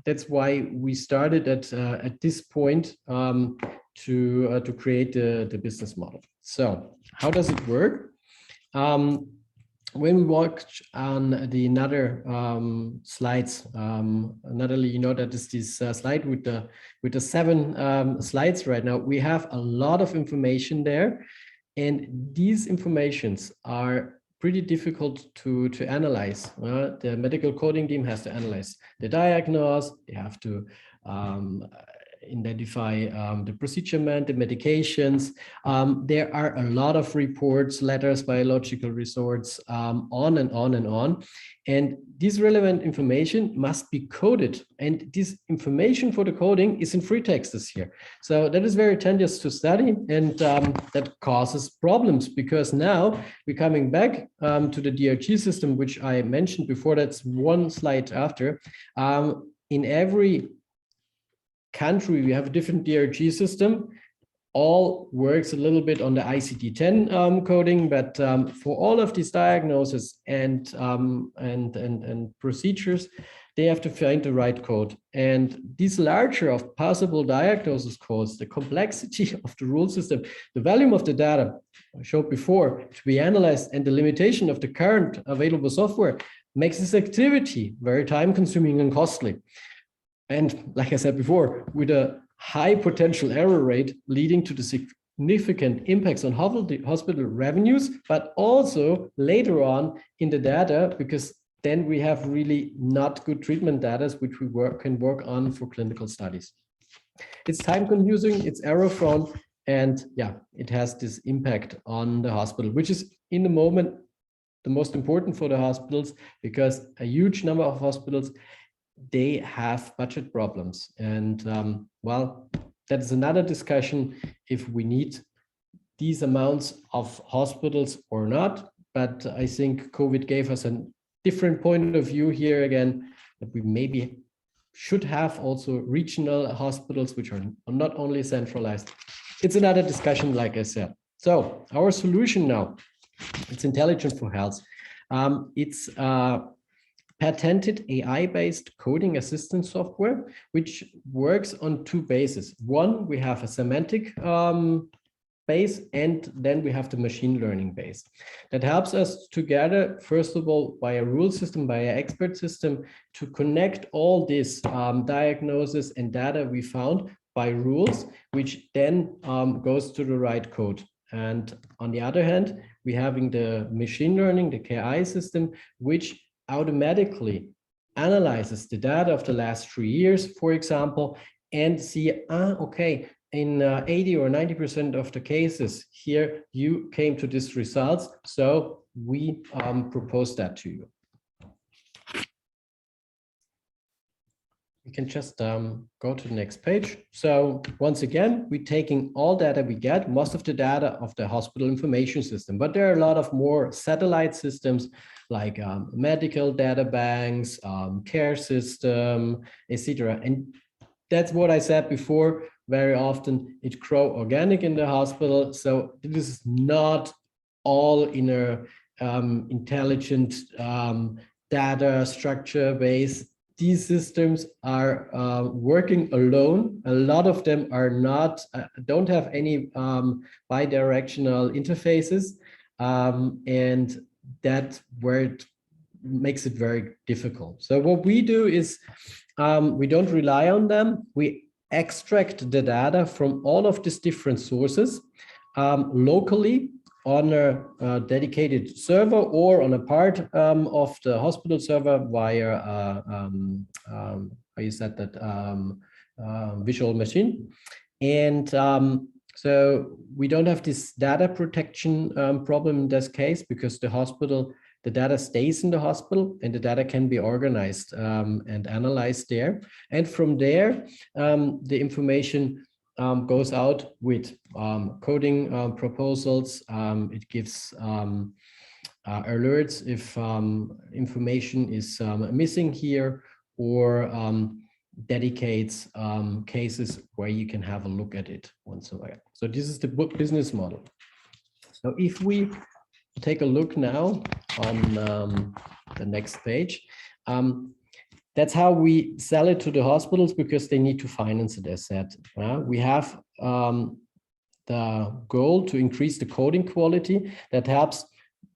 that's why we started at this point to create the business model. So how does it work? When we watch on the another slides, Natalie, you know that is this slide with the 7 slides right now. We have a lot of information there, and these informations are pretty difficult to analyze. The medical coding team has to analyze the diagnosis. They have to identify the procedure, the medications. There are a lot of reports, letters, biological resorts, on and on and on. And this relevant information must be coded. And this information for the coding is in free text this year. So that is very tedious to study, and that causes problems, because now we're coming back to the DRG system, which I mentioned before. That's one slide after. In every country, we have a different DRG system. All works a little bit on the ICD-10 coding, but for all of these diagnoses and procedures, they have to find the right code. And this larger of possible diagnosis codes, the complexity of the rule system, the volume of the data I showed before to be analyzed, and the limitation of the current available software makes this activity very time-consuming and costly. And like I said before, with a high potential error rate leading to the significant impacts on hospital revenues, but also later on in the data, because then we have really not good treatment data, which we can work on for clinical studies. It's time consuming, it's error prone, and yeah, it has this impact on the hospital, which is in the moment the most important for the hospitals, because a huge number of hospitals, they have budget problems. And well, that is another discussion if we need these amounts of hospitals or not. But I think COVID gave us a different point of view here again, that we maybe should have also regional hospitals, which are not only centralized. It's another discussion, like I said. So our solution now, it's Intelligent for Health. It's patented AI-based coding assistance software, which works on 2 bases. One, we have a semantic base, and then we have the machine learning base. That helps us together, first of all, by a rule system, by an expert system, to connect all this diagnosis and data we found by rules, which then goes to the right code. And on the other hand, we're having the machine learning, the KI system, which automatically analyzes the data of the last 3 years, for example, and see, okay, in 80 or 90% of the cases here, you came to these results, so we propose that to you. We can just go to the next page. So once again, we're taking all data we get, most of the data of the hospital information system, but there are a lot of more satellite systems like medical data banks, care system, etc. And that's what I said before, very often it grows organic in the hospital. So this is not all in a intelligent data structure base. These systems are working alone. A lot of them are not, don't have any bidirectional interfaces, and that's where it makes it very difficult. So what we do is we don't rely on them. We extract the data from all of these different sources locally on a dedicated server or on a part of the hospital server via how you said that visual machine. And so we don't have this data protection problem in this case, because the data stays in the hospital and the data can be organized and analyzed there. And from there, the information goes out with coding proposals. It gives alerts if information is missing here, or dedicates cases where you can have a look at it once in a while. So this is the business model. So if we take a look now on the next page, that's how we sell it to the hospitals, because they need to finance it, as said. We have the goal to increase the coding quality that helps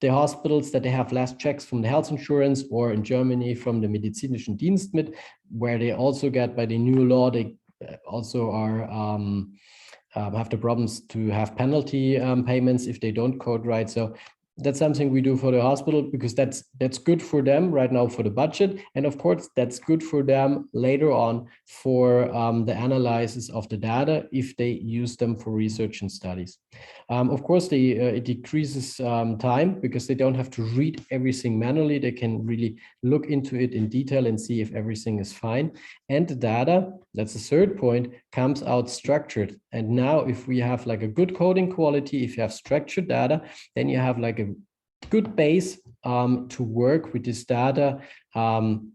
the hospitals that they have less checks from the health insurance, or in Germany from the medizinischen Dienstmittel, where they also get, by the new law, they also are have the problems to have penalty payments if they don't code right. So that's something we do for the hospital, because that's good for them right now for the budget, and of course that's good for them later on for the analysis of the data if they use them for research and studies. Of course, it decreases time, because they don't have to read everything manually. They can really look into it in detail and see if everything is fine. And the data, that's the third point, comes out structured. And now if we have like a good coding quality, if you have structured data, then you have like a good base to work with this data in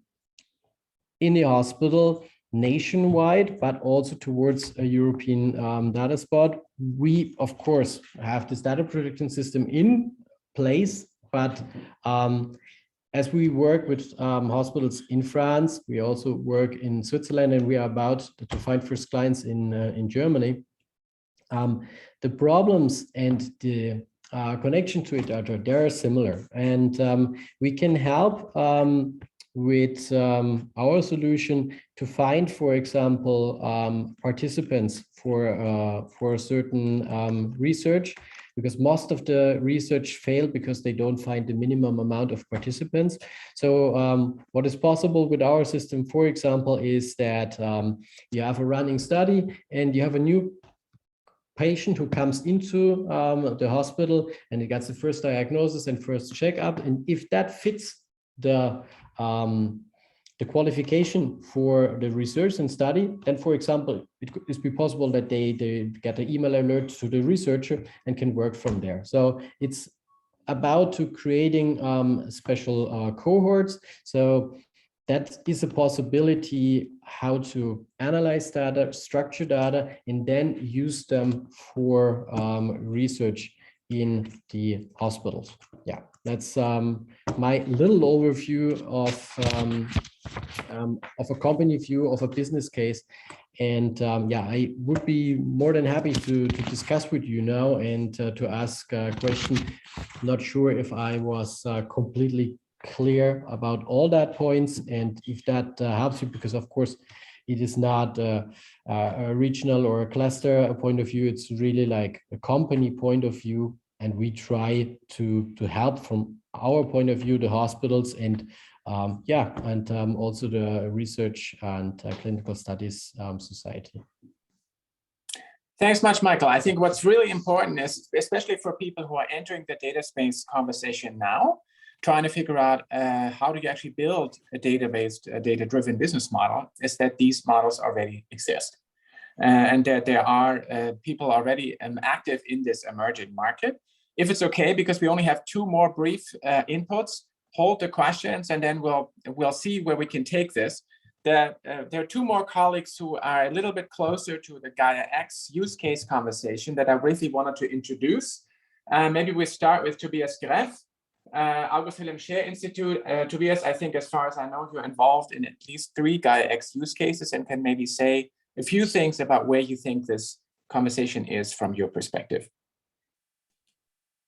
the hospital nationwide, but also towards a European data spot. We, of course, have this data protection system in place, but as we work with hospitals in France, we also work in Switzerland, and we are about to find first clients in Germany. The problems and the connection to it are similar, and we can help with our solution to find, for example, participants for a certain research, because most of the research failed because they don't find the minimum amount of participants. So what is possible with our system, for example, is that you have a running study and you have a new patient who comes into the hospital and he gets the first diagnosis and first checkup. And if that fits the qualification for the research and study, then, for example, it could be possible that they get an email alert to the researcher and can work from there. So it's about to creating special cohorts. So that is a possibility how to analyze data, structure data, and then use them for research in the hospitals. Yeah, that's my little overview of a company view of a business case. And yeah, I would be more than happy to discuss with you now and to ask a question. Not sure if I was completely clear about all that points, and if that helps you, because of course it is not a regional or a cluster point of view. It's really like a company point of view, and we try to help from our point of view the hospitals and yeah, and also the research and clinical studies society. Thanks much, Michael. I think what's really important is, especially for people who are entering the data space conversation now, trying to figure out how do you actually build a data-based, data-driven business model, is that these models already exist. And that there are people already active in this emerging market. If it's okay, because we only have 2 more brief inputs, hold the questions, and then we'll see where we can take this. There are 2 more colleagues who are a little bit closer to the Gaia X use case conversation that I really wanted to introduce. Maybe we start with Tobias Greff, August Wilhelm Scheer Institute. Tobias, I think as far as I know, you're involved in at least 3 Gaia X use cases and can maybe say a few things about where you think this conversation is from your perspective.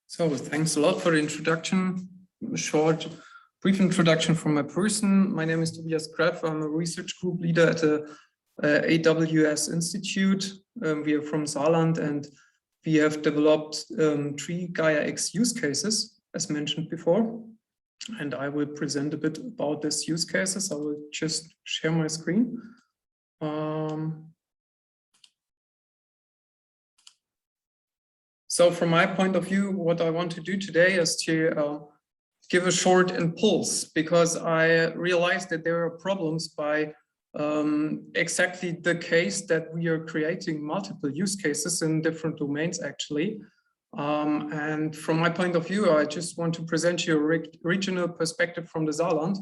So thanks a lot for the introduction. A short, brief introduction from my person. My name is Tobias Greff. I'm a research group leader at the AWS Institute. We are from Saarland, and we have developed 3 Gaia-X use cases, as mentioned before. And I will present a bit about these use cases. I will just share my screen. So from my point of view, what I want to do today is to give a short impulse, because I realized that there are problems by exactly the case that we are creating multiple use cases in different domains actually. And from my point of view, I just want to present you a regional perspective from the Saarland,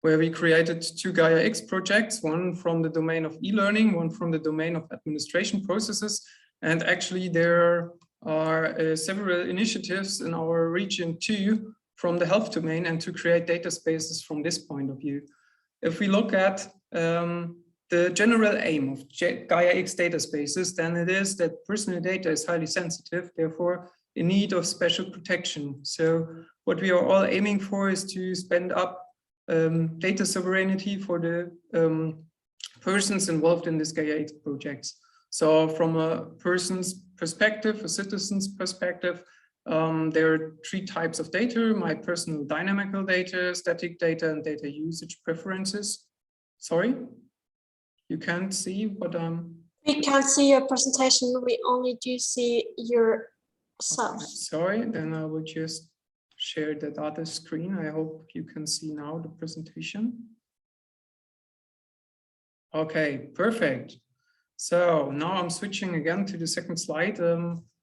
where we created 2 Gaia-X projects, one from the domain of e-learning, one from the domain of administration processes. And actually there are several initiatives in our region too from the health domain, and to create data spaces from this point of view. If we look at the general aim of Gaia-X data spaces, then it is that personal data is highly sensitive, therefore in need of special protection. So what we are all aiming for is to spend up data sovereignty for the persons involved in this Gaia-X projects. So from a person's perspective, a citizen's perspective, there are 3 types of data: my personal dynamical data, static data, and data usage preferences. Sorry, you can't see what I'm... We can't see your presentation. We only do see yourself. Okay, sorry, then I will just share that other screen. I hope you can see now the presentation. Okay, perfect. So now I'm switching again to the second slide.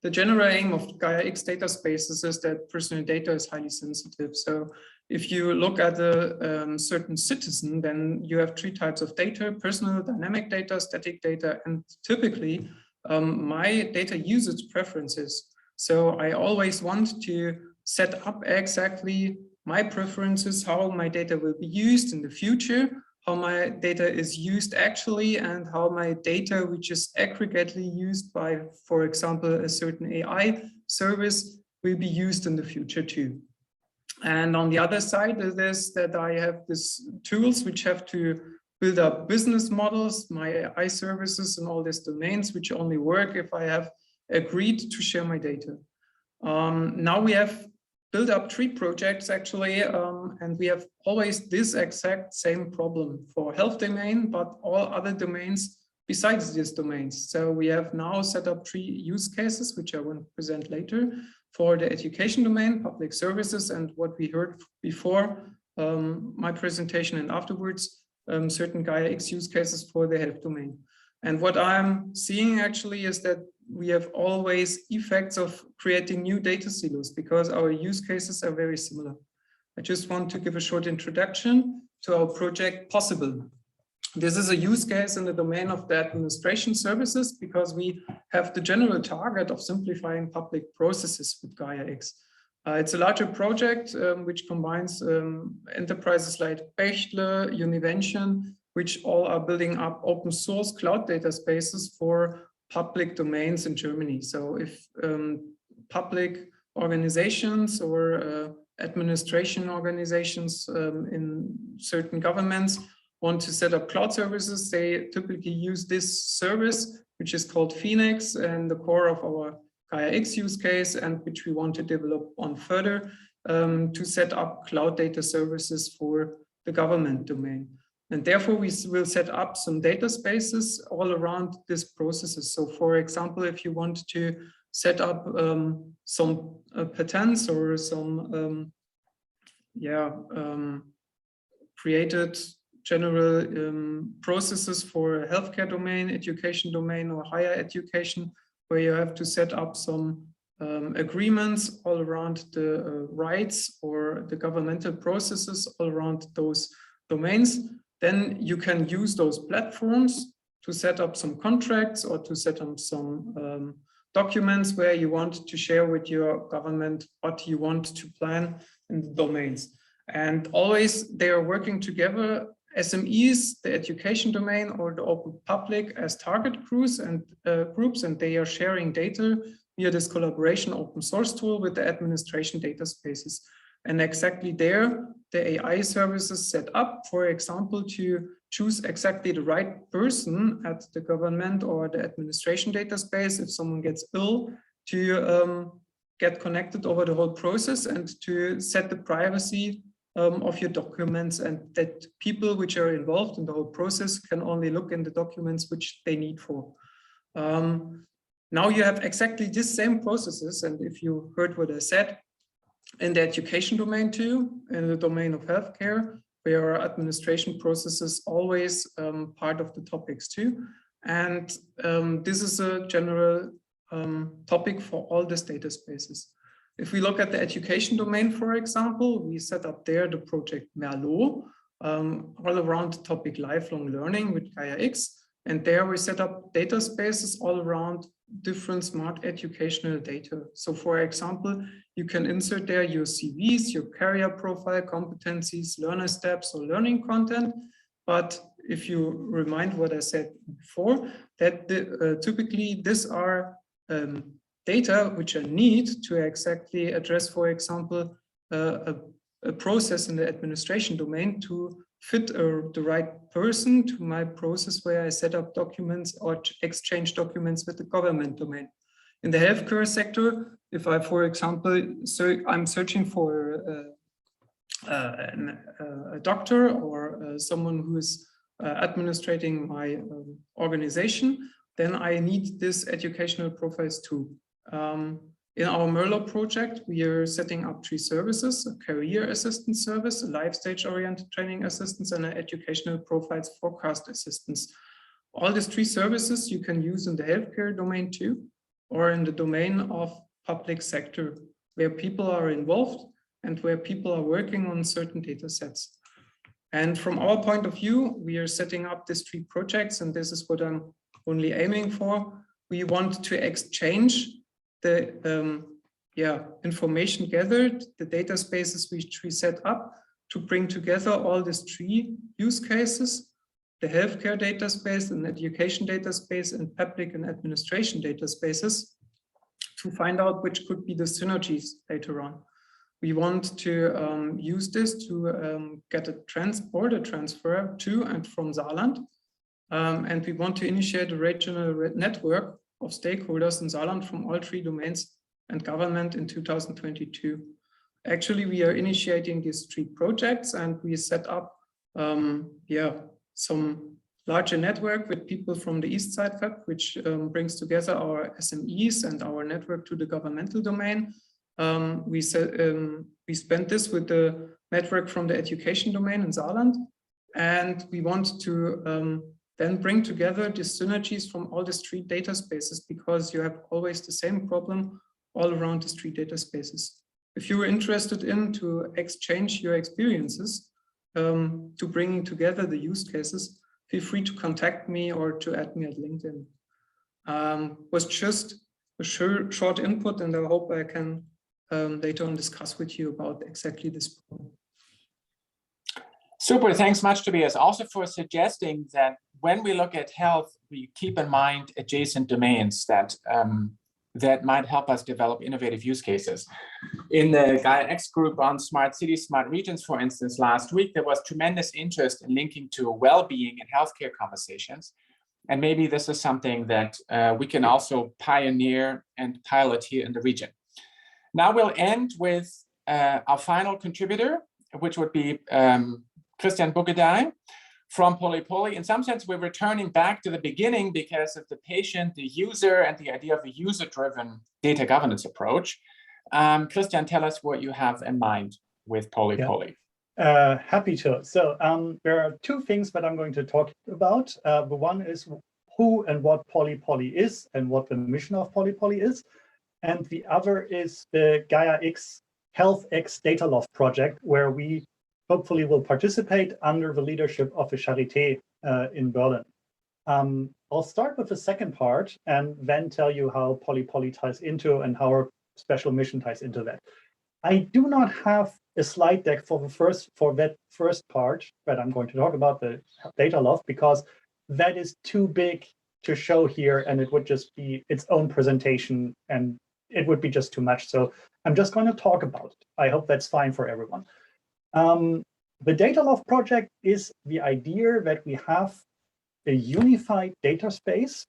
The general aim of Gaia-X data spaces is that personal data is highly sensitive. So if you look at a certain citizen, then you have 3 types of data: personal, dynamic data, static data, and typically my data usage preferences. So I always want to set up exactly my preferences, how my data will be used in the future, how my data is used actually, and how my data, which is aggregately used by, for example, a certain AI service, will be used in the future too. And on the other side is this, that I have these tools which have to build up business models, my AI services and all these domains, which only work if I have agreed to share my data. Now we have built up 3 projects actually, and we have always this exact same problem for health domain, but all other domains besides these domains. So we have now set up 3 use cases, which I will present later, for the education domain, public services, and what we heard before my presentation and afterwards, certain Gaia-X use cases for the health domain. And what I'm seeing actually is that we have always effects of creating new data silos because our use cases are very similar. I just want to give a short introduction to our project Possible. This is a use case in the domain of the administration services because we have the general target of simplifying public processes with Gaia-X. It's a larger project which combines enterprises like Bechtle, Univention, which all are building up open source cloud data spaces for public domains in Germany. So if public organizations or administration organizations in certain governments want to set up cloud services, they typically use this service, which is called Phoenix, and the core of our Gaia-X use case, and which we want to develop on further to set up cloud data services for the government domain. And therefore, we will set up some data spaces all around these processes. So for example, if you want to set up some patents or some created general processes for healthcare domain, education domain, or higher education, where you have to set up some agreements all around the rights or the governmental processes all around those domains, then you can use those platforms to set up some contracts or to set up some documents where you want to share with your government what you want to plan in the domains. And always they are working together, SMEs, the education domain, or the open public as target groups, and they are sharing data via this collaboration open source tool with the administration data spaces. And exactly there, the AI services set up, for example, to choose exactly the right person at the government or the administration data space. If someone gets ill, to get connected over the whole process and to set the privacy of your documents, and that people which are involved in the whole process can only look in the documents which they need for. Now you have exactly the same processes, and if you heard what I said, in the education domain too, in the domain of healthcare, where administration processes always part of the topics too. And this is a general topic for all these data spaces. If we look at the education domain, for example, we set up there the project Merlot, all around the topic lifelong learning with Gaia-X. And there we set up data spaces all around different smart educational data. So for example, you can insert there your CVs, your career profile, competencies, learner steps, or learning content. But if you remind what I said before, that typically these are data which are need to exactly address, for example, a process in the administration domain to fit the right person to my process where I set up documents or exchange documents with the government domain. In the healthcare sector, if I, for example, I'm searching for a doctor or someone who is administrating my organization, then I need this educational profiles too. In our Merlot project, we are setting up 3 services: a career assistance service, a life stage oriented training assistance, and an educational profiles forecast assistance. All these 3 services you can use in the healthcare domain too, or in the domain of public sector, where people are involved and where people are working on certain data sets. And from our point of view, we are setting up these 3 projects, and this is what I'm only aiming for. We want to exchange the information gathered, the data spaces which we set up to bring together all these 3 use cases: the healthcare data space, an education data space, and public and administration data spaces, to find out which could be the synergies later on. We want to use this to get a border transfer to and from Saarland. And we want to initiate a regional network of stakeholders in Saarland from all 3 domains and government in 2022. Actually, we are initiating these 3 projects, and we set up some larger network with people from the East Side Fab, which brings together our SMEs and our network to the governmental domain. We spent this with the network from the education domain in Saarland, and we want to then bring together the synergies from all these 3 data spaces, because you have always the same problem all around these 3 data spaces. If you are interested in to exchange your experiences, to bringing together the use cases, feel free to contact me or to add me at LinkedIn. Was just a short input, and I hope I can later on discuss with you about exactly this problem. Super, thanks much, Tobias, also for suggesting that when we look at health, we keep in mind adjacent domains that that might help us develop innovative use cases. In the Gaia-X group on smart cities, smart regions, for instance, last week, there was tremendous interest in linking to well-being and healthcare conversations. And maybe this is something that we can also pioneer and pilot here in the region. Now we'll end with our final contributor, which would be Christian Bugedai from Polypoly. In some sense, we're returning back to the beginning because of the patient, the user, and the idea of a user-driven data governance approach. Christian, tell us what you have in mind with Polypoly. Yeah. Happy to. So there are 2 things that I'm going to talk about. The one is who and what Polypoly is and what the mission of Polypoly is. And the other is the Gaia-X HealthX Data Loft project, where we hopefully will participate under the leadership of the Charité in Berlin. I'll start with the second part and then tell you how Polypoly ties into and how our special mission ties into that. I do not have a slide deck for that first part that I'm going to talk about, the data loft, because that is too big to show here, and it would just be its own presentation and it would be just too much. So I'm just going to talk about it. I hope that's fine for everyone. The data loft project is the idea that we have a unified data space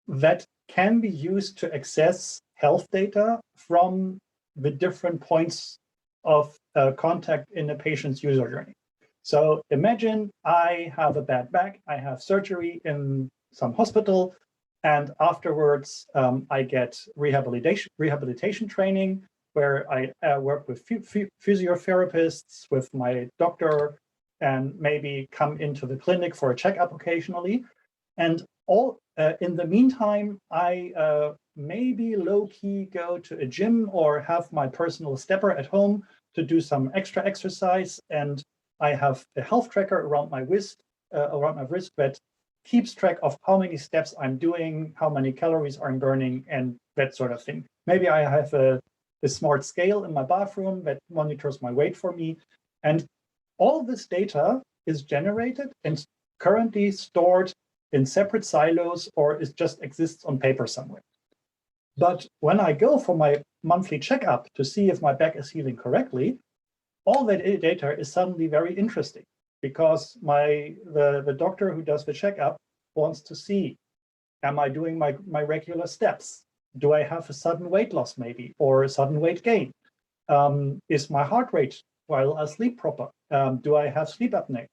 that can be used to access health data from the different points of contact in a patient's user journey. So imagine I have a bad back, I have surgery in some hospital, and afterwards I get rehabilitation training where I work with physiotherapists, with my doctor, and maybe come into the clinic for a checkup occasionally. And all in the meantime, I maybe low-key go to a gym or have my personal stepper at home to do some extra exercise, and I have a health tracker around my wrist that keeps track of how many steps I'm doing, how many calories I'm burning, and that sort of thing. Maybe I have a smart scale in my bathroom that monitors my weight for me, and all this data is generated and currently stored in separate silos, or it just exists on paper somewhere. But when I go for my monthly checkup to see if my back is healing correctly, all that data is suddenly very interesting, because the doctor who does the checkup wants to see, am I doing my regular steps? Do I have a sudden weight loss maybe, or a sudden weight gain? Is my heart rate while I sleep proper? Do I have sleep apnea?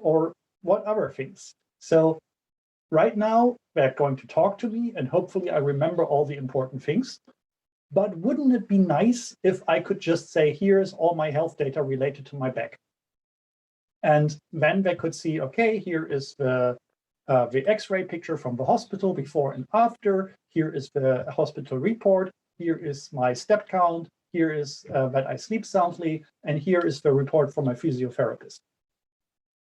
Or what other things? So right now, they're going to talk to me, and hopefully I remember all the important things. But wouldn't it be nice if I could just say, here's all my health data related to my back? And then they could see, okay, here is the X-ray picture from the hospital before and after. Here is the hospital report. Here is my step count. Here is that I sleep soundly. And here is the report from my physiotherapist.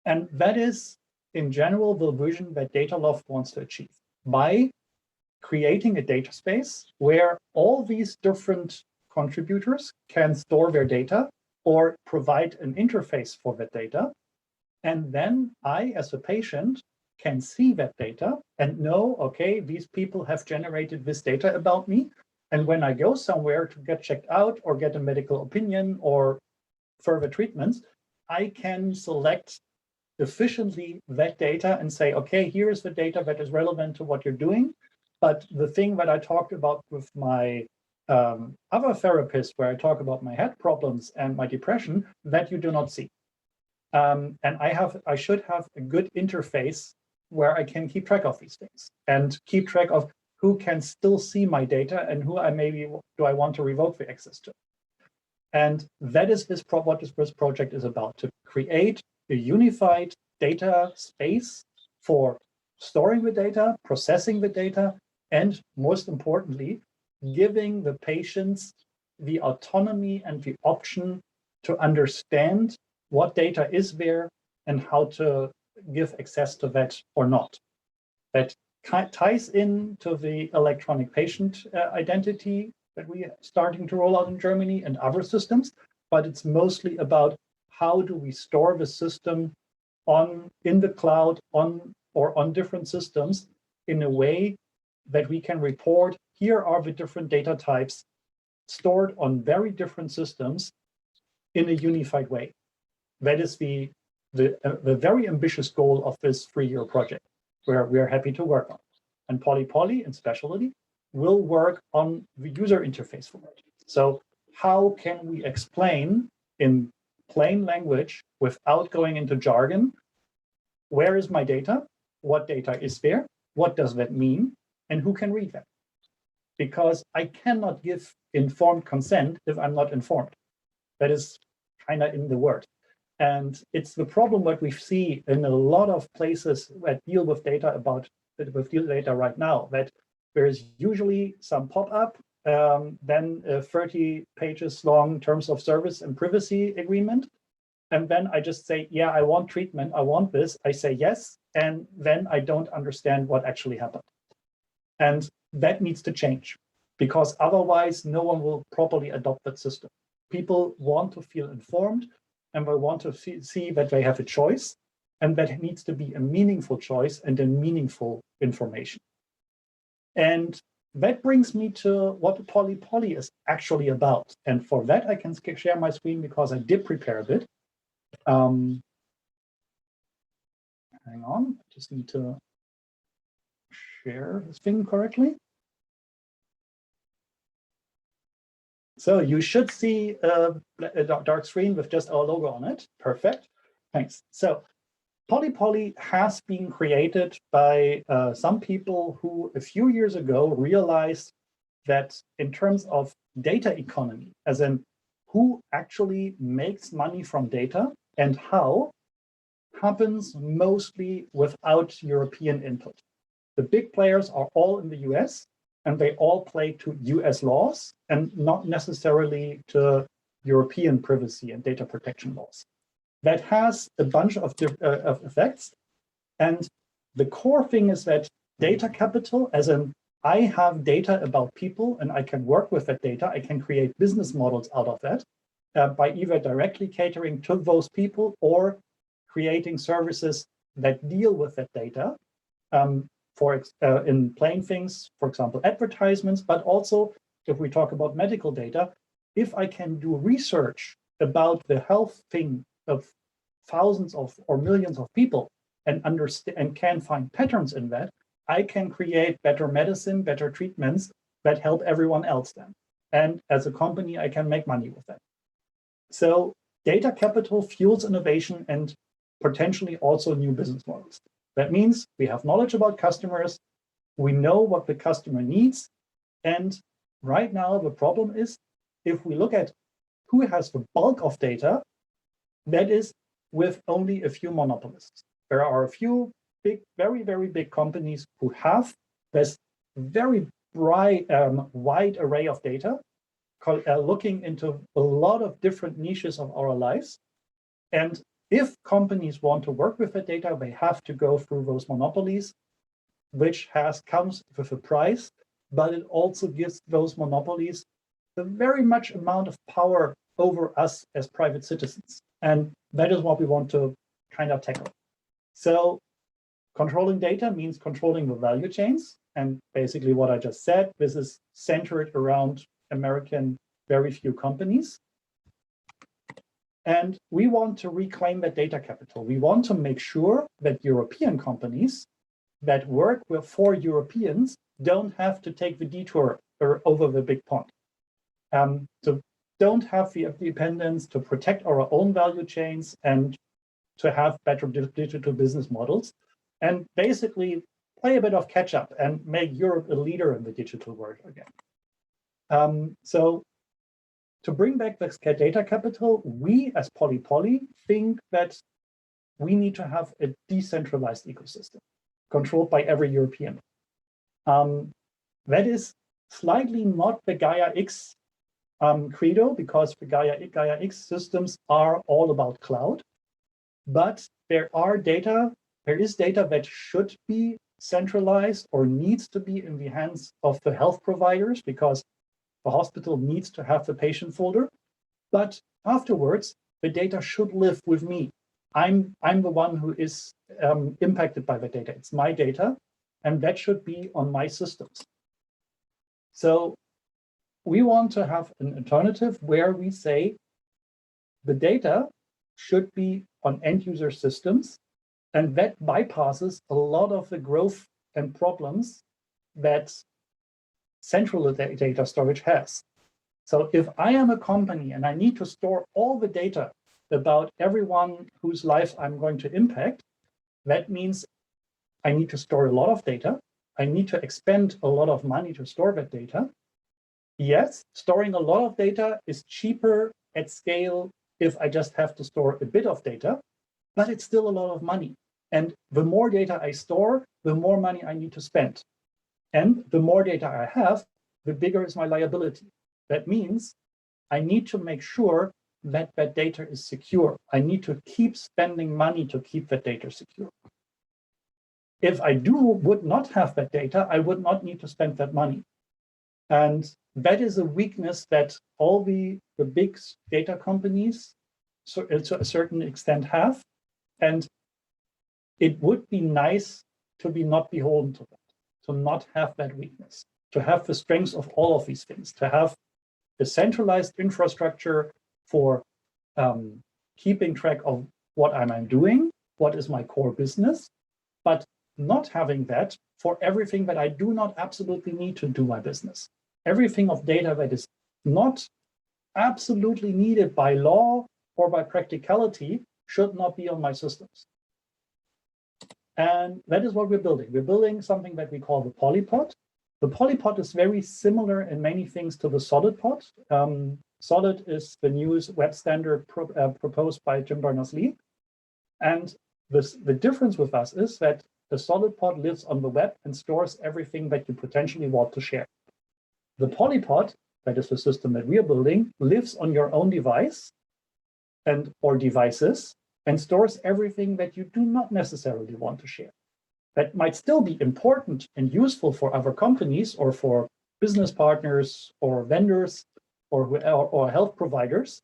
And that is, in general, the vision that DataLoft wants to achieve by creating a data space where all these different contributors can store their data or provide an interface for that data. And then I, as a patient, can see that data and know, okay, these people have generated this data about me. And when I go somewhere to get checked out or get a medical opinion or further treatments, I can select efficiently that data and say, okay, here is the data that is relevant to what you're doing. But the thing that I talked about with my other therapist, where I talk about my head problems and my depression, that you do not see. And I should have a good interface where I can keep track of these things and keep track of who can still see my data and who do I want to revoke the access to. And that is what this project is about, to create a unified data space for storing the data, processing the data, and most importantly, giving the patients the autonomy and the option to understand what data is there and how to give access to that or not. That ties into the electronic patient identity that we are starting to roll out in Germany and other systems, but it's mostly about how do we store the system in the cloud on different systems in a way that we can report, here are the different data types stored on very different systems in a unified way. That is the very ambitious goal of this 3-year project, where we are happy to work on. And Poly and Specialty will work on the user interface for it. So how can we explain in plain language without going into jargon, where is my data? What data is there? What does that mean? And who can read that? Because I cannot give informed consent if I'm not informed. That is kind of in the word. And it's the problem that we see in a lot of places that deal with data right now, that there is usually some pop-up, then a 30 pages long terms of service and privacy agreement. And then I just say, yeah, I want treatment, I want this. I say yes, and then I don't understand what actually happened. And that needs to change, because otherwise no one will properly adopt that system. People want to feel informed, and they want to see that they have a choice, and that it needs to be a meaningful choice and a meaningful information. And that brings me to what Poly is actually about. And for that, I can share my screen because I did prepare a bit. Hang on, I just need to share this thing correctly. So you should see a dark screen with just our logo on it. Perfect. Thanks. So PolyPoly has been created by some people who a few years ago realized that in terms of data economy, as in who actually makes money from data and how, happens mostly without European input. The big players are all in the US, and they all play to US laws and not necessarily to European privacy and data protection laws. That has a bunch of effects. And the core thing is that data capital, as in I have data about people and I can work with that data, I can create business models out of that by either directly catering to those people or creating services that deal with that data. In plain things, for example, advertisements, but also if we talk about medical data, if I can do research about the health thing of thousands of or millions of people and understand and can find patterns in that, I can create better medicine, better treatments that help everyone else then. And as a company, I can make money with that. So data capital fuels innovation and potentially also new business models. That means we have knowledge about customers, we know what the customer needs, and right now the problem is if we look at who has the bulk of data, that is with only a few monopolists. There are a few big, very, very big companies who have this very bright, wide array of data, looking into a lot of different niches of our lives. And if companies want to work with the data, they have to go through those monopolies, which comes with a price, but it also gives those monopolies a very much amount of power over us as private citizens. And that is what we want to kind of tackle. So controlling data means controlling the value chains. And basically what I just said, this is centered around American very few companies. And we want to reclaim that data capital. We want to make sure that European companies that work for Europeans don't have to take the detour over the big pond. So don't have the dependence to protect our own value chains and to have better digital business models and basically play a bit of catch up and make Europe a leader in the digital world again. So to bring back the data capital, we as PolyPoly think that we need to have a decentralized ecosystem controlled by every European. That is slightly not the Gaia X credo, because the Gaia X systems are all about cloud, but there is data that should be centralized or needs to be in the hands of the health providers because the hospital needs to have the patient folder, but afterwards, the data should live with me. I'm the one who is impacted by the data. It's my data, and that should be on my systems. So we want to have an alternative where we say the data should be on end user systems, and that bypasses a lot of the growth and problems that central data storage has. So if I am a company and I need to store all the data about everyone whose life I'm going to impact, that means I need to store a lot of data. I need to expend a lot of money to store that data. Yes, storing a lot of data is cheaper at scale if I just have to store a bit of data, but it's still a lot of money. And the more data I store, the more money I need to spend. And the more data I have, the bigger is my liability. That means I need to make sure that that data is secure. I need to keep spending money to keep that data secure. If I would not have that data, I would not need to spend that money. And that is a weakness that all the big data companies to a certain extent have. And it would be nice to be not beholden to that, to not have that weakness, to have the strengths of all of these things, to have a centralized infrastructure for keeping track of what I'm doing, what is my core business, but not having that for everything that I do not absolutely need to do my business. Everything of data that is not absolutely needed by law or by practicality should not be on my systems. And that is what we're building. We're building something that we call the polypod. The polypod is very similar in many things to the solid pod. Solid is the new web standard proposed by Jim Berners-Lee. And the difference with us is that the solid pod lives on the web and stores everything that you potentially want to share. The polypod, that is the system that we are building, lives on your own device or devices and stores everything that you do not necessarily want to share. That might still be important and useful for other companies or for business partners or vendors or health providers,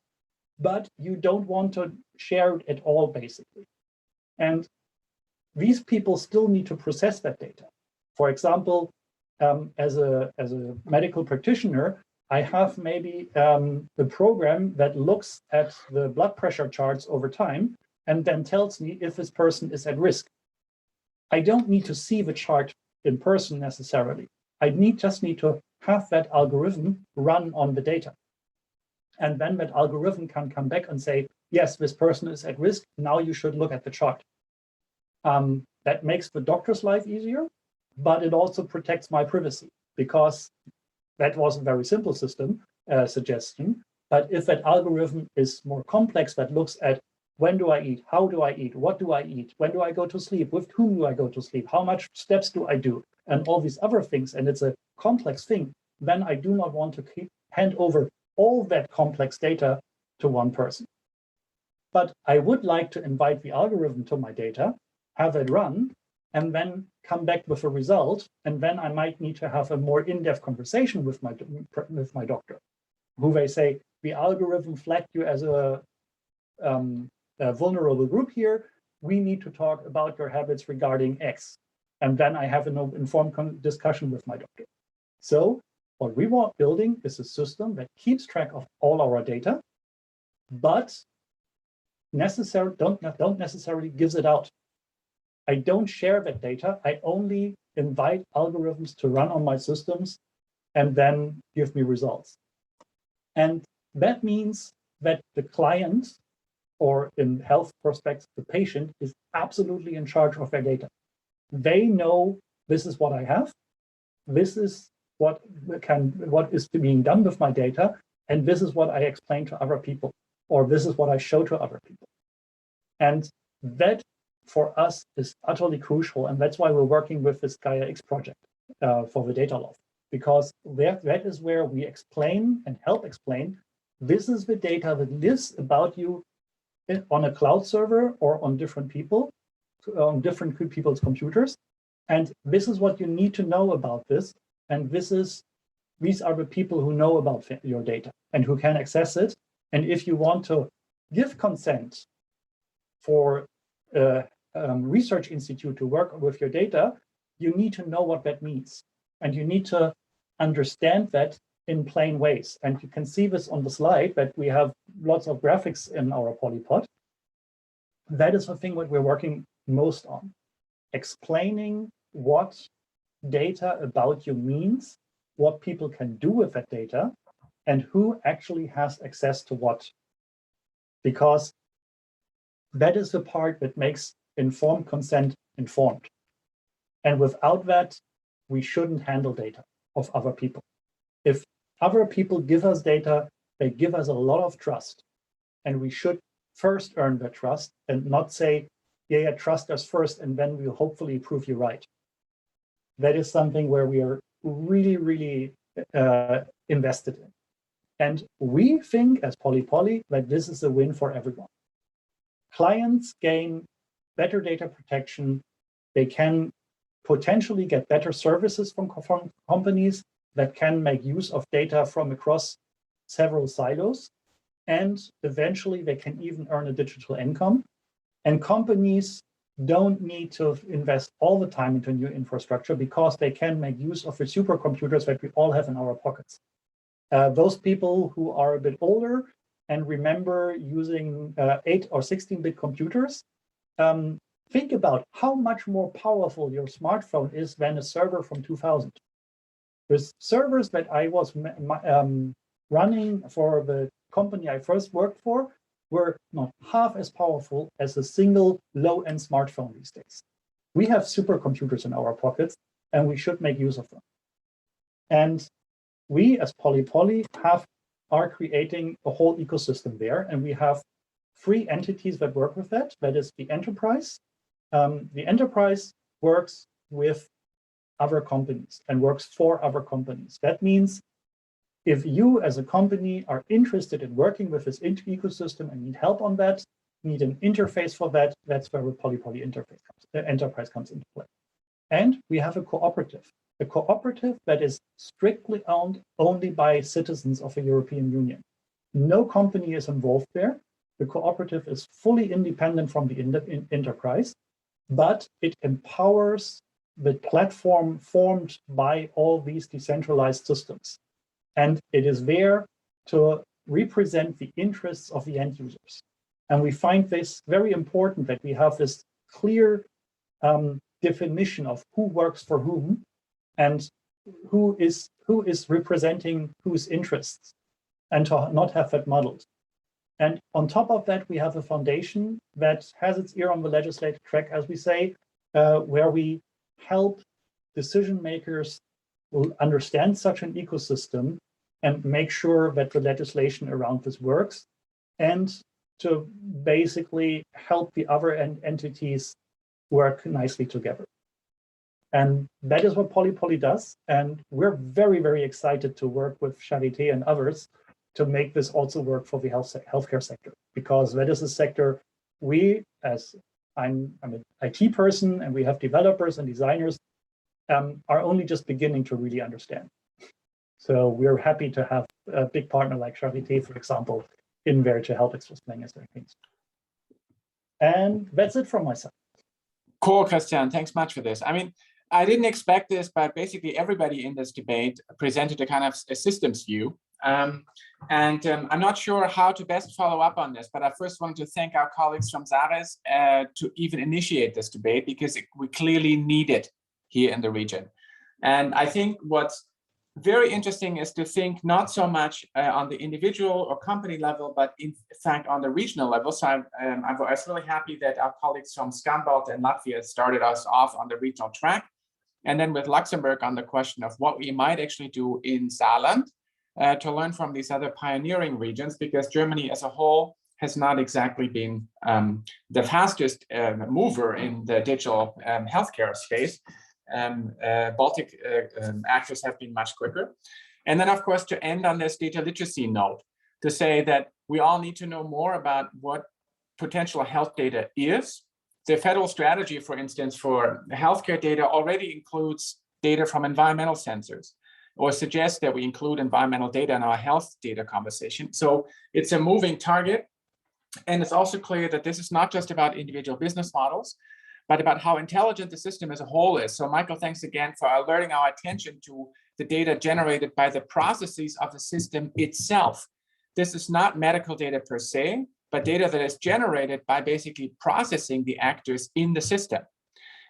but you don't want to share it at all, basically. And these people still need to process that data. For example, as a medical practitioner, I have maybe a program that looks at the blood pressure charts over time and then tells me if this person is at risk. I don't need to see the chart in person necessarily. I just need to have that algorithm run on the data. And then that algorithm can come back and say, yes, this person is at risk. Now you should look at the chart. That makes the doctor's life easier, but it also protects my privacy, because that was a very simple suggestion. But if that algorithm is more complex, that looks at when do I eat, how do I eat, what do I eat, when do I go to sleep, with whom do I go to sleep, how much steps do I do, and all these other things, and it's a complex thing, then I do not want to hand over all that complex data to one person. But I would like to invite the algorithm to my data, have it run, and then come back with a result. And then I might need to have a more in-depth conversation with my doctor, who they say, the algorithm flagged you as a vulnerable group here. We need to talk about your habits regarding X. And then I have an informed discussion with my doctor. So what we want building is a system that keeps track of all our data, but don't necessarily gives it out. I don't share that data. I only invite algorithms to run on my systems and then give me results. And that means that the client, or in health prospects, the patient, is absolutely in charge of their data. They know this is what I have, this is what is being done with my data, and this is what I explain to other people, or this is what I show to other people. And that, for us, is utterly crucial, and that's why we're working with this Gaia X project for the data loft, because that is where we explain and help explain, this is the data that lives about you on a cloud server or on different people, on different people's computers. And this is what you need to know about this. And these are the people who know about your data and who can access it. And if you want to give consent for a research institute to work with your data, you need to know what that means. And you need to understand that in plain ways. And you can see this on the slide, that we have lots of graphics in our polypod. That is the thing that we're working most on, explaining what data about you means, what people can do with that data, and who actually has access to what. Because that is the part that makes informed consent informed. And without that, we shouldn't handle data of other people. If other people give us data, they give us a lot of trust. And we should first earn that trust and not say, yeah, trust us first, and then we'll hopefully prove you right. That is something where we are really, really invested in. And we think as Poly that this is a win for everyone. Clients gain better data protection. They can potentially get better services from companies that can make use of data from across several silos. And eventually they can even earn a digital income. And companies don't need to invest all the time into new infrastructure because they can make use of the supercomputers that we all have in our pockets. Those people who are a bit older and remember using 8 or 16-bit computers, think about how much more powerful your smartphone is than a server from 2000. With servers that I was running for the company I first worked for were not half as powerful as a single low-end smartphone these days. We have supercomputers in our pockets, and we should make use of them. And we, as Poly are creating a whole ecosystem there, and we have 3 entities that work with that. That is the enterprise. The enterprise works with other companies and works for other companies. That means if you as a company are interested in working with this ecosystem and need help on that, need an interface for that, that's where the Poly interface enterprise comes into play. And we have a cooperative that is strictly owned only by citizens of the European Union. No company is involved there. The cooperative is fully independent from the enterprise, but it empowers the platform formed by all these decentralized systems. And it is there to represent the interests of the end users. And we find this very important, that we have this clear definition of who works for whom and who is representing whose interests, and to not have that muddled. And on top of that, we have a foundation that has its ear on the legislative track, as we say, where we help decision makers understand such an ecosystem and make sure that the legislation around this works, and to basically help the other entities work nicely together. And that is what Poly does. And we're very, very excited to work with Charité and others to make this also work for the healthcare sector, because that is a sector we, as I'm an IT person and we have developers and designers, are only just beginning to really understand. So we're happy to have a big partner like Charité, for example, in there to help explain us things. And that's it from my side. Cool, Christian. Thanks much for this. I mean, I didn't expect this, but basically everybody in this debate presented a kind of a systems view. I'm not sure how to best follow up on this, but I first want to thank our colleagues from Zares to even initiate this debate, because we clearly need it here in the region. And I think what's very interesting is to think not so much on the individual or company level, but in fact on the regional level. So I was really happy that our colleagues from ScanBalt and Latvia started us off on the regional track. And then with Luxembourg on the question of what we might actually do in Saarland to learn from these other pioneering regions, because Germany as a whole has not exactly been the fastest mover in the digital healthcare space. Baltic actors have been much quicker. And then, of course, to end on this data literacy note, to say that we all need to know more about what potential health data is. The federal strategy, for instance, for healthcare data already includes data from environmental sensors, or suggests that we include environmental data in our health data conversation. So it's a moving target. And it's also clear that this is not just about individual business models, but about how intelligent the system as a whole is. So Michael, thanks again for alerting our attention to the data generated by the processes of the system itself. This is not medical data per se, but data that is generated by basically processing the actors in the system.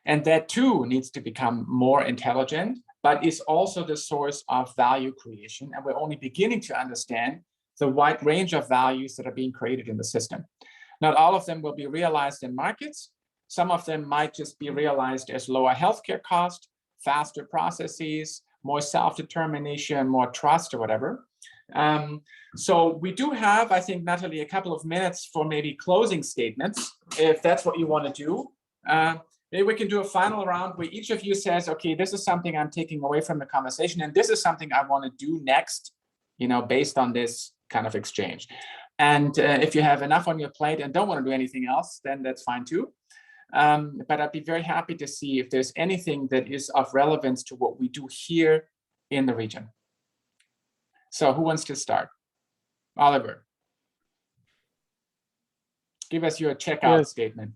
And that too needs to become more intelligent, but is also the source of value creation. And we're only beginning to understand the wide range of values that are being created in the system. Not all of them will be realized in markets. Some of them might just be realized as lower healthcare cost, faster processes, more self-determination, more trust, or whatever. So we do have, I think, Natalie, a couple of minutes for maybe closing statements, if that's what you want to do. Maybe we can do a final round where each of you says, okay, this is something I'm taking away from the conversation, and this is something I want to do next, based on this kind of exchange. And if you have enough on your plate and don't want to do anything else, then that's fine too. But I'd be very happy to see if there's anything that is of relevance to what we do here in the region. So who wants to start? Oliver, give us your checkout statement.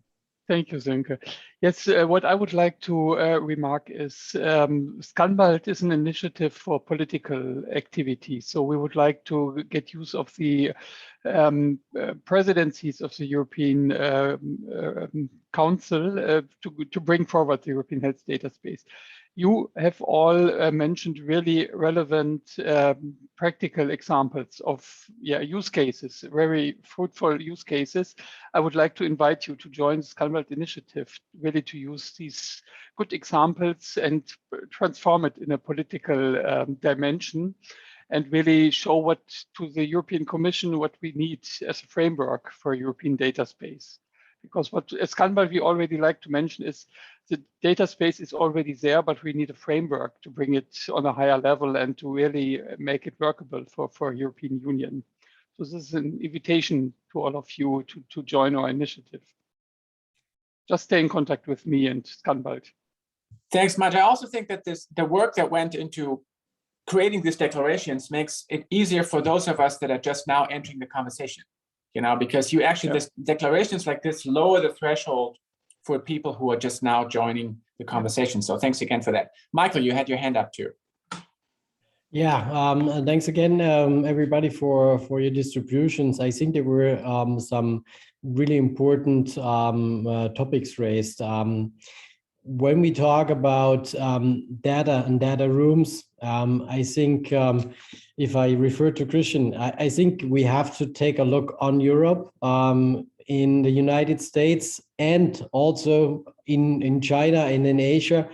Thank you, Sönke. Yes, what I would like to remark is ScanBalt is an initiative for political activity. So we would like to get use of the presidencies of the European Council to bring forward the European health data space. You have all mentioned really relevant practical examples of use cases, very fruitful use cases. I would like to invite you to join the ScanBalt initiative, really to use these good examples and transform it in a political dimension, and really show what to the European Commission what we need as a framework for European data space. Because what as ScanBalt we already like to mention is the data space is already there, but we need a framework to bring it on a higher level and to really make it workable for European Union. So this is an invitation to all of you to join our initiative. Just stay in contact with me and ScanBalt. Thanks, Matt. I also think that the work that went into creating these declarations makes it easier for those of us that are just now entering the conversation. Because you actually, this declarations like this lower the threshold for people who are just now joining the conversation. So thanks again for that. Michael, you had your hand up too. Yeah, thanks again, everybody, for your distributions. I think there were some really important topics raised. When we talk about data and data rooms, I think if I refer to Christian, I think we have to take a look on Europe, in the United States, and also in China and in Asia.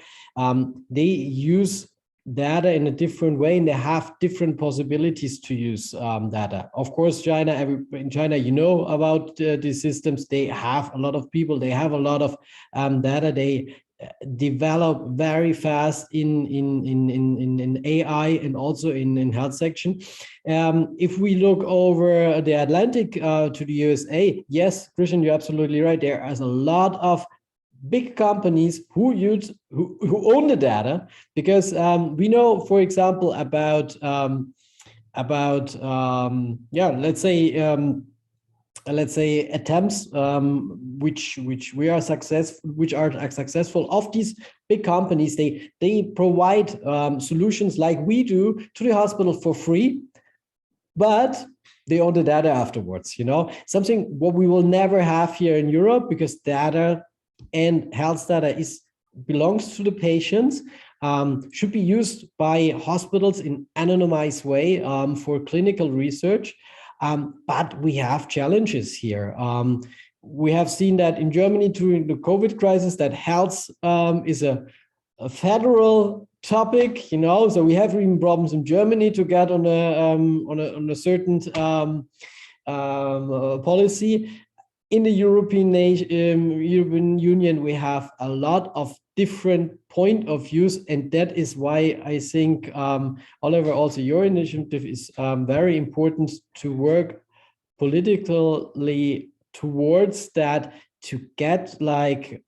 They use data in a different way, and they have different possibilities to use data. Of course, in China, you know about these systems. They have a lot of people. They have a lot of data. They develop very fast in AI and also in health section. If we look over the Atlantic to the USA, yes, Christian, you're absolutely right. There is a lot of big companies who own the data, because we know, for example, about let's say attempts which are successful of these big companies. They provide solutions like we do to the hospital for free, but they own the data afterwards. Something what we will never have here in Europe, because data and health data belongs to the patients, should be used by hospitals in anonymized way for clinical research. But we have challenges here. We have seen that in Germany during the COVID crisis, that health is a federal topic, so we have even problems in Germany to get on a certain policy. In the European Union, we have a lot of different point of views, and that is why I think, Oliver, also your initiative is very important to work politically towards that, to get like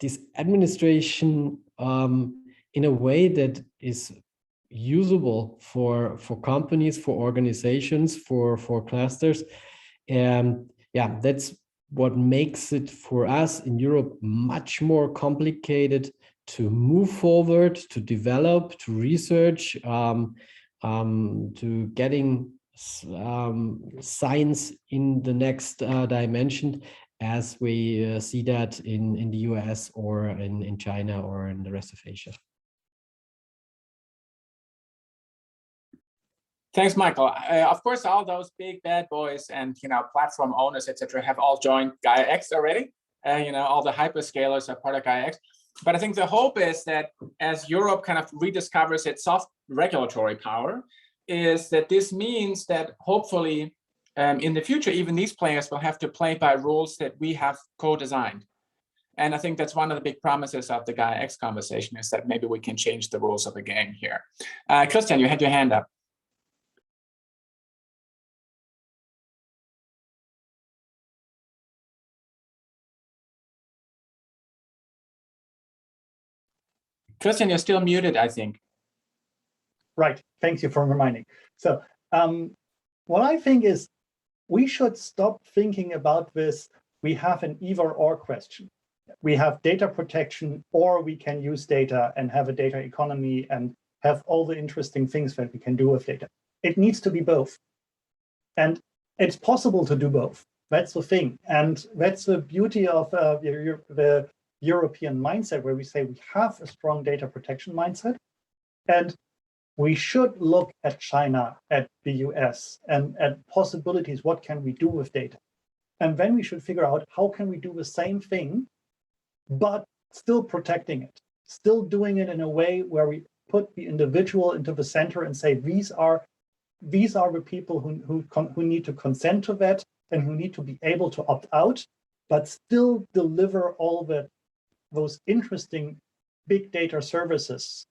this administration in a way that is usable for companies, for organizations, for clusters. And yeah, that's what makes it for us in Europe much more complicated to move forward, to develop, to research, to getting science in the next dimension, as we see that in the US or in China or in the rest of Asia. Thanks, Michael. Of course, all those big bad boys and platform owners, etc., have all joined Gaia X already. All the hyperscalers are part of Gaia X. But I think the hope is that as Europe kind of rediscovers its soft regulatory power, is that this means that hopefully in the future, even these players will have to play by rules that we have co-designed. And I think that's one of the big promises of the Gaia X conversation, is that maybe we can change the rules of the game here. Christian, you had your hand up. Christian, you're still muted, I think. Right. Thank you for reminding. So what I think is we should stop thinking about this. We have an either or question. We have data protection, or we can use data and have a data economy and have all the interesting things that we can do with data. It needs to be both. And it's possible to do both. That's the thing. And that's the beauty of the European mindset where we say we have a strong data protection mindset, and we should look at China, at the US, and at possibilities. What can we do with data? And then we should figure out how can we do the same thing, but still protecting it, still doing it in a way where we put the individual into the center and say, these are the people who need to consent to that and who need to be able to opt out, but still deliver all those interesting big data services.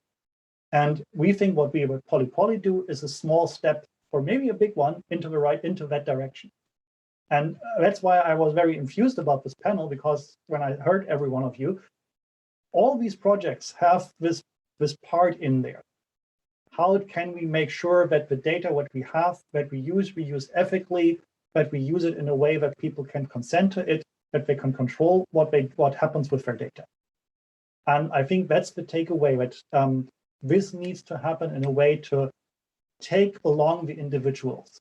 And we think what we with Poly do is a small step, or maybe a big one, into that direction. And that's why I was very enthused about this panel, because when I heard every one of you, all these projects have this part in there. How can we make sure that the data, what we have, that we use ethically, that we use it in a way that people can consent to it, that they can control what happens with their data. And I think that's the takeaway, that this needs to happen in a way to take along the individuals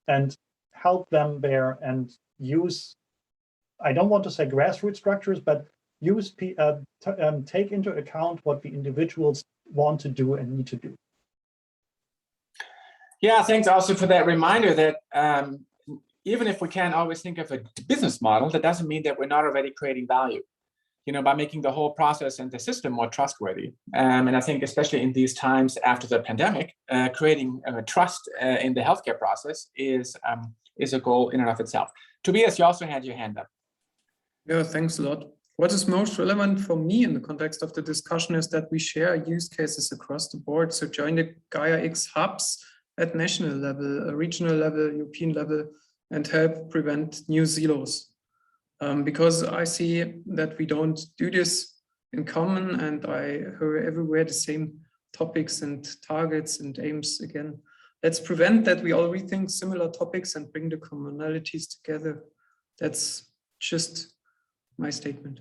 and help them there and use, I don't want to say grassroots structures, but take into account what the individuals want to do and need to do. Yeah, thanks also for that reminder that even if we can't always think of a business model, that doesn't mean that we're not already creating value, by making the whole process and the system more trustworthy. And I think especially in these times after the pandemic, creating trust in the healthcare process is a goal in and of itself. Tobias, you also had your hand up. Yeah, thanks a lot. What is most relevant for me in the context of the discussion is that we share use cases across the board. So join the Gaia-X hubs at national level, regional level, European level, and help prevent new silos. Because I see that we don't do this in common, and I hear everywhere the same topics and targets and aims again. Let's prevent that we all rethink similar topics and bring the commonalities together. That's just my statement.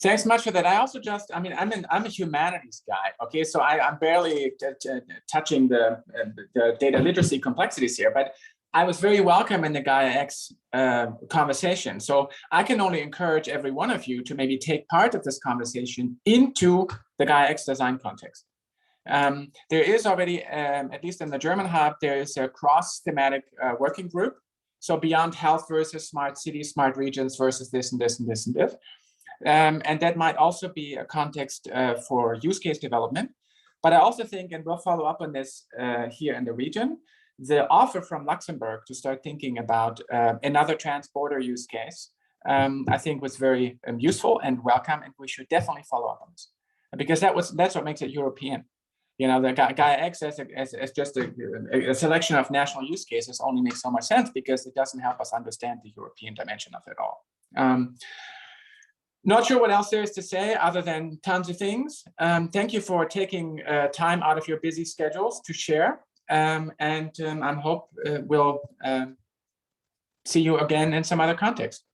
Thanks much for that. I also I'm a humanities guy. Okay, so I'm barely touching the data literacy complexities here, but I was very welcome in the Gaia-X conversation. So I can only encourage every one of you to maybe take part of this conversation into the Gaia-X design context. There is already, at least in the German hub, there is a cross-thematic working group. So beyond health versus smart cities, smart regions versus this and this and this and this. And that might also be a context for use case development. But I also think, and we'll follow up on this here in the region, the offer from Luxembourg to start thinking about another trans-border use case, I think was very useful and welcome, and we should definitely follow up on this. Because that's what makes it European. The Gaia-X as just a selection of national use cases only makes so much sense because it doesn't help us understand the European dimension of it all. Not sure what else there is to say other than tons of things. Thank you for taking time out of your busy schedules to share. I hope we'll see you again in some other context.